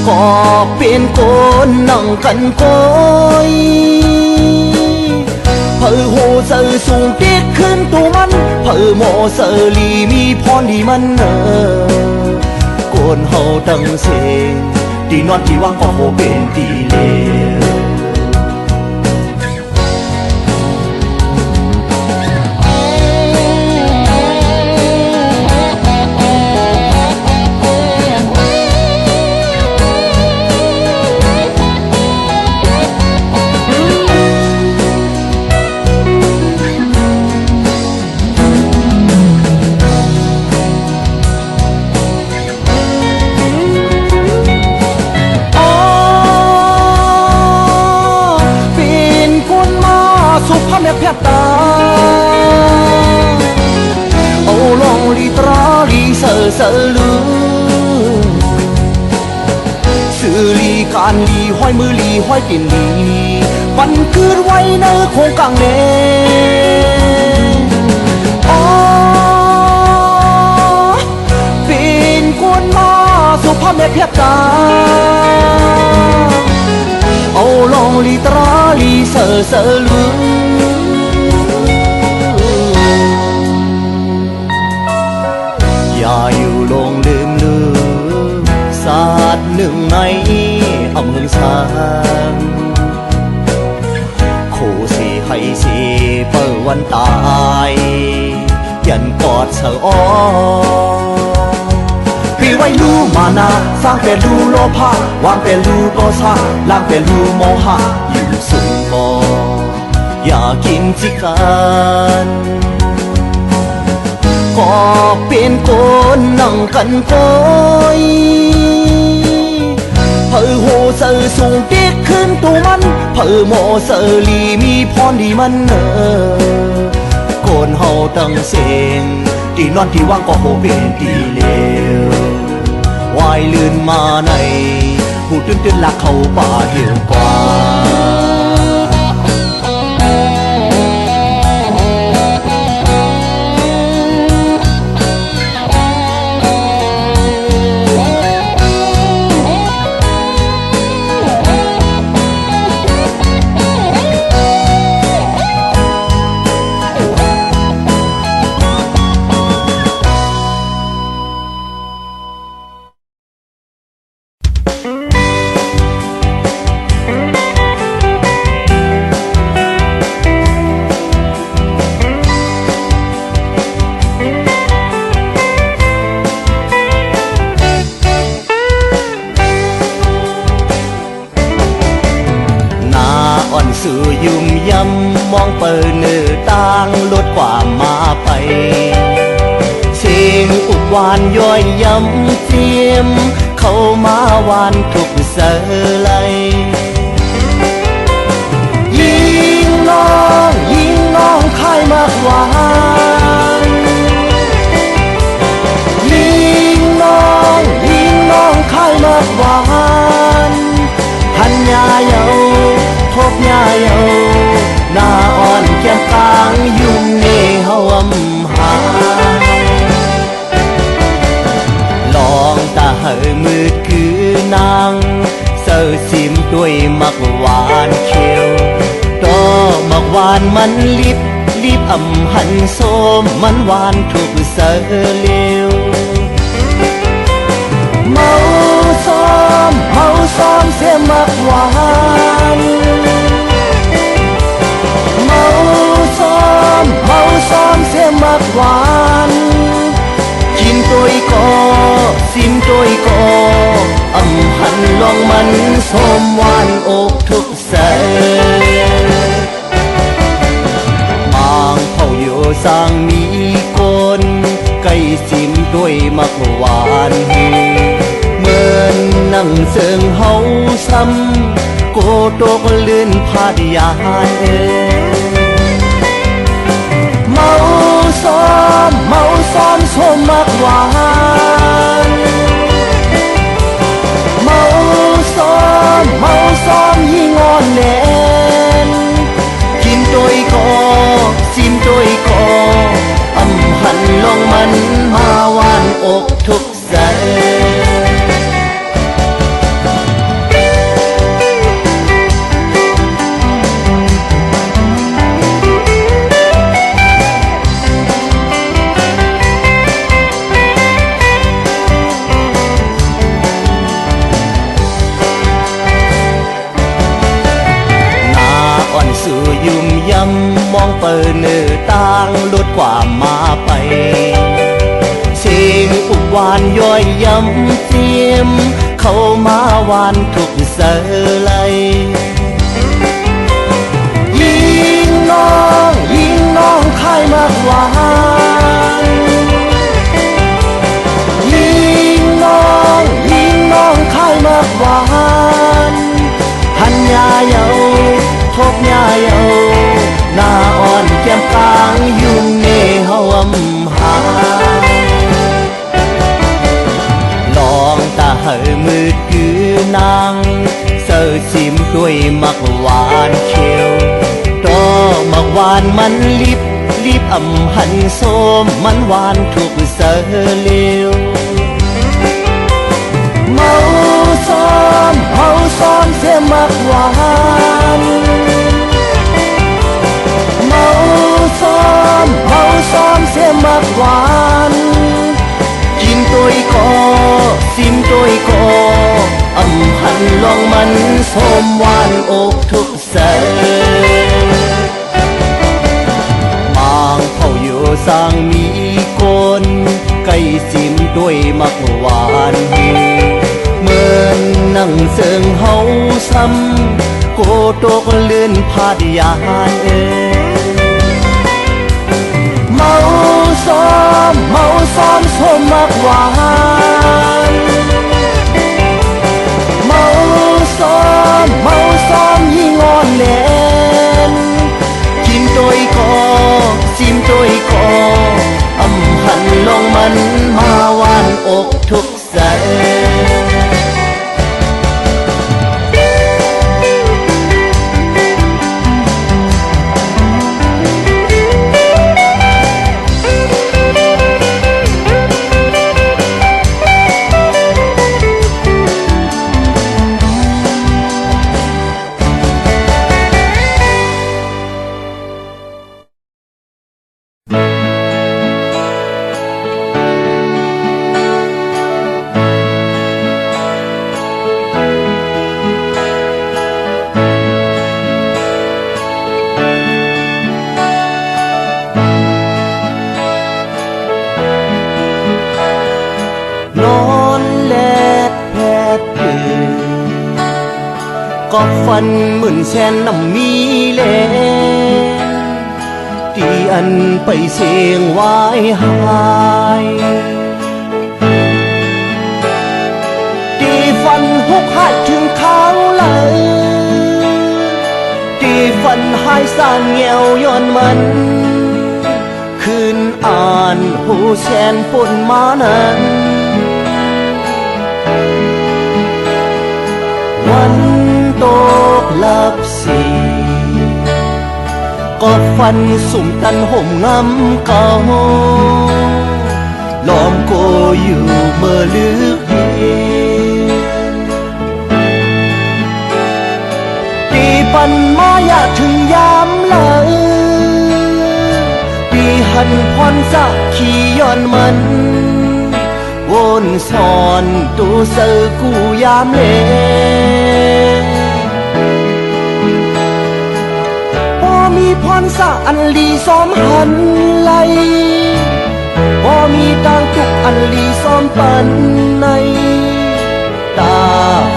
ก็เป็นคนนั่งกันก้อยเพื่อโหเสือสูงติดขึ้นตัวมันเพื่อโมเสือลีมีพรดีมันโกนเฮาตั้งเสงที่นอนที่ว่างก็โหเป็นตีเลวสุภาพแม่แพทย์ตาเอาลองลีตราลีเสอเสอลือสื่อลีการลีห้อยมือลีห้อยตินลีปันคืนไว้ในโคงกลางเลอ๋อเป็นคนมาสุภาพแม่แพทย์ตาเอาลองลีตราลีเสอเสอลืออย่าอยู่ลงลืมลือศาสตร์หนึ่งในอำเภอสามโคสีให้สีเปิดวันตายยันกอดเธออ้อพี่ไว้รู้มานาสร้างเป็นรูโลภะวางเป็นรูโตสะล่างเป็นรูโมหะอยู่สูงมออย่ากินจิกันก็เป็นคนนั่งกันก้อยเพื่อโหเสือสูงติดขึ้นตัวมันเพื่อโมเสือลีมีพรดีมันโกนเฮาตั้งเสียงที่นอนที่ว่างก็โหเป็นตีเลววายลื่นมาในผู้ตื่นลักเข้าป่าเหี่ยวกว่าสู่ยุ่มยำมองเปิดเนื้อต่างลดความมาไปเสียงอุบหวานย้อยยำเจียมเข้ามาวานทุกเสลายยิงน้องค่ายมากหวานยิงน้องค่ายมากหวานหันยาเยาพบยาเยาหน้าอ่อนแก้มกลางยุ่งเนเฮาหาลองตาเหอมืดคือนางเสือซิมด้วยมักหวานเขียวดอกมักหวานมันลิบอ่ำหันโซมมันหวานทุกเสือเลวเมาซ้อมเสียมักหวานเมาซ้อ มเมาซ้อมเสียมากหวานกินตัวก็ซิมตัวก็อำพันลองมันสมหวานอกทุกแสบางเผาอยู่สร้างมีคนไก่ซิมด้วยมักหวานเหมือนนั่งเสิงเฮาซ้ำโกโตกเลื่อนพาดยานเมาซ้อมสมมักหวานเมาซ้อมยิ่งอ่อนแน่นกินตัวก็ซิมตัวก็อำหันลงมันมาวานอกทุกแสสู่ยุ่มยำมองเปิดเนื้อต่างลดความมาไปเสียงอุบหวานย่อยยำเสียมเข้ามาวานทุกเสลยยิงน้องคายมากหวานยิงน้องคายมากหวานหันยาเยาทบยาเยาหน้าอ่อนแก้มกลางยุ่งเนเฮาหาลองตาเหอมืดคือนางเสิร์ชิมด้วยมักหวานเขียวดอกมักหวานมันลิบอำหันส้มมันหวานทุกเสเลวเมาซ้อมเสียมักหวานเมาซ้อมเสียมักหวานกินตัวก็ซิมตัวก็อำหันลองมันสมหวานอกทุกแสบางเผาอยู่สร้างมีคนไก่ซิมด้วยมักหวานเหมือนนั่งเสิงเฮาซ้ำโกโตกเลื่อนพาดยานเมาซ้อมสมมักหวานเมาซ้อมยิ่งอ่อนแน่นกินตัวก็ซิมตัวก็อำหันลงมันมาวานอกทุกแสก็ฟันเหมือนแสนน้ำมีแลที่อันไปเสียงไว้หายที่ฟันหุกหัดถึงเขาเลยที่ฟันหายสานเงียวย้อนมันคืนอ่านหูแสนฝนมานั้นวันตกลับสีก็ฟันสุ่มตันห่มงำเก่าล้อมโกอยู่เมื่อลึกเย็นตีปันมาอยากถึงยามเลยตีหันพรสักขี่ย้อนมันวนสอนตูเสือกูยามเล่ป้อม มีพรสะอันลีซ้อมหันไหลบ่มีต่างทุกอันลีซ้อมปันในตา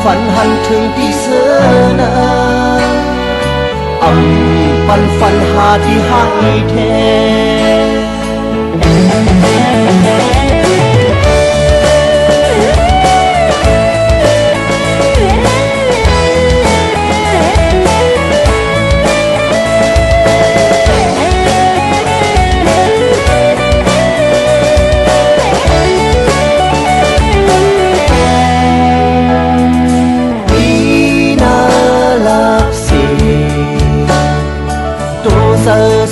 ฝันหันถึงที่เสือนาปันฝันหาที่ให้แท้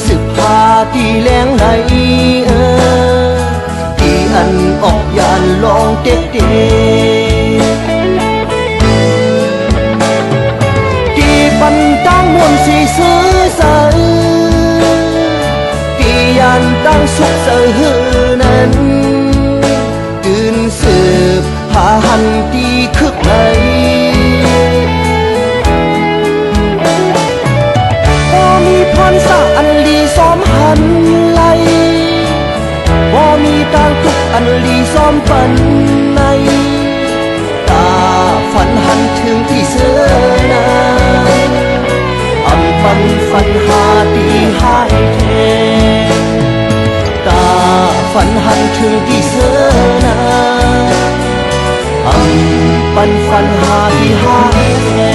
สึกพาที่แรงไหลที่อันออกยานลองเด็กที่ปันตั้งมวลสีซื้อใสที่ยันตั้งสุขเสือนั้นตื่นสืบหาหันที่คึกไหลพรสะอันลีซ้อมหันไหลบ่มีต่างทุกอันลีซ้อมปันในตาฝันหันถึงที่เสือนาปันฝันหาที่ให้แท้ตาฝันหันถึงที่เสือนาปันฝันหาที่ให้แท้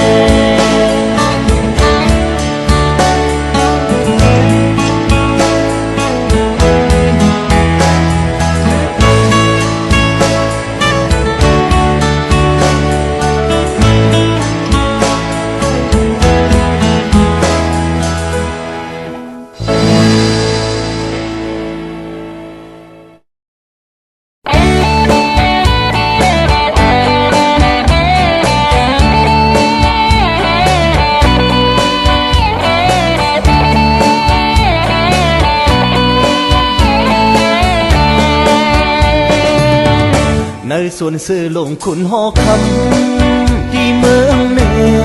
ในส่วนซื้อลงขุนหอคำที่เมืองเหนือ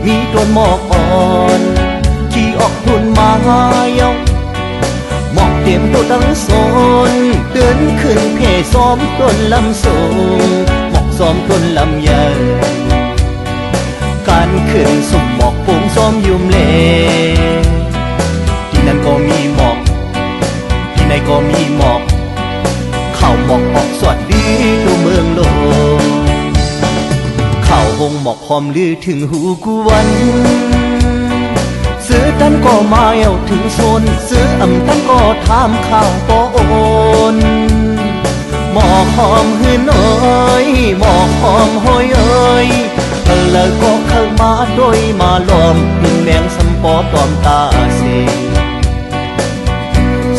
มีต้นหมอกอ่อนที่ออกพุ่นมาเยาหมอกเต็มตัวทั้งโซนเดินขึ้นเพซ้อมต้นลำสูงหมอกซ้อมต้นลำใหญ่การขึ้นสุ่มหมอกปุงซ้อมยุ่มเล่ที่นั่นก็มีหมอกที่ไหนก็มีหมอกเข้าหมอกออกสวัสดีตัวเมืองโลเข้าหงหมอกหอมลือถึงหูกูวันซื้อตันก็มาเอวถึงโซนซื้อตันก็ถามข้าวปอนหมอกหอมหืนเอ้ยหมอกหอมห้อยเอ้ยแล้วก็เข้ามาโดยมาล้อมหินแมงสำปอตอมตาเส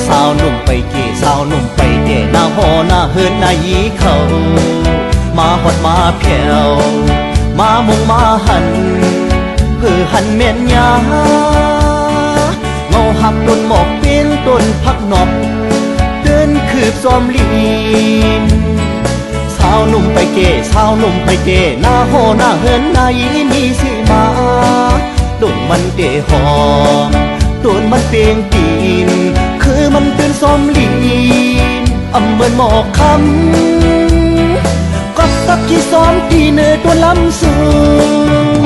สาวหนุ่มไปเก๋สาวหนุ่มไปเก๋หน้าหอหน้าเฮินหน้ายีเขามาหอดมาแผ่วมามงมาหันเพื่อหันเม่นยาเงาหักต้นหมอกเป็นต้นพักนอบเดินคืบซ้อมลีนสาวหนุ่มไปเก๋สาวหนุ่มไปเก๋หน้าหอหน้าเฮินหน้ายีมีสิมาต้นมันเตะหอมต้นมันเปียงตีนคือมันเป็นซ้อมลีนเหมือนหมอกคำกับตักที่ซ้อมตีเนื้อตัวลำสูง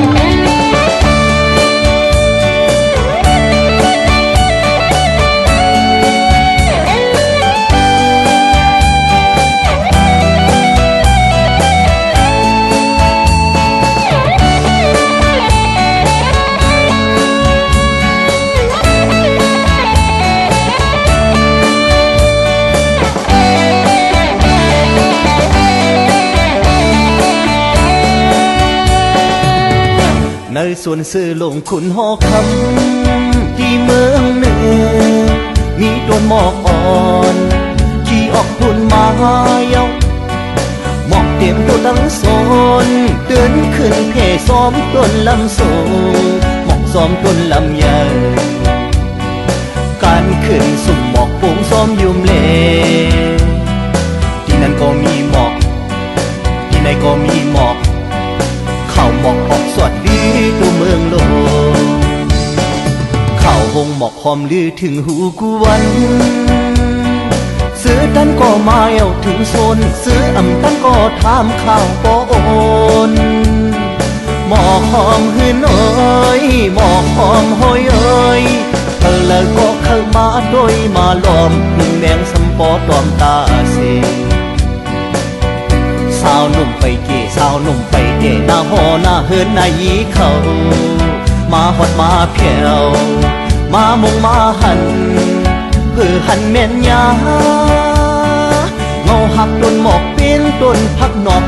ในส่วนซื้อลงขุนหอคำที่เมืองเหนือมีต้นหมอกอ่อนที่ออกพุ่นมาเยาหมอกเต็มตัวทั้งโซนเตือนขึ้นเพซ้อมต้นลำสูงหมอกซ้อมต้นลำใหญ่การขึ้นสุ่มหมอกปุงซ้อมยุ่มเล่ที่นั่นก็มีหมอกที่ไหนก็มีหมอกเข้าหมอกออกสวัสดีตัวเมืองโลเข้าหง พร้อมลือถึงหูกวนซื้อตันก็มาเอวถึงโซนซื้ออำตันก็ถามข้าวปอนหมอหอมหืนเอ้ยหมอหอมห้อยเอ้ยแล้วก็เข้ามาโดยมาล้อมหนึ่งแดงสำปอตอมตาเสสาวหนุ่มไปเก๋สาวหนุ่มไปเก๋หน้าหอหน้าเฮินหน้ายีเขามาหอดมาเพียวมามงมาหันเพื่อหันแม่นยาเงาหักต้นหมอกเป็นต้นพักนอก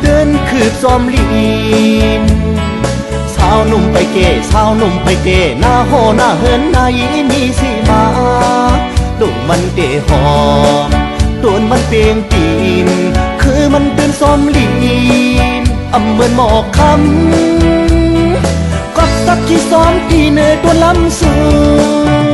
เดินคืบจอมลีนสาวหนุ่มไปเก๋สาวหนุ่มไปเก๋หน้าหอหน้าเฮินหน้ายีมีสิมาตุ่มมันเตะหอมต้นมันเปียงตีนคือมันเป็นซอมลีนอำเหมือนหมอกคำก็สักที่ซ้อมตีเนยตัวลำสูง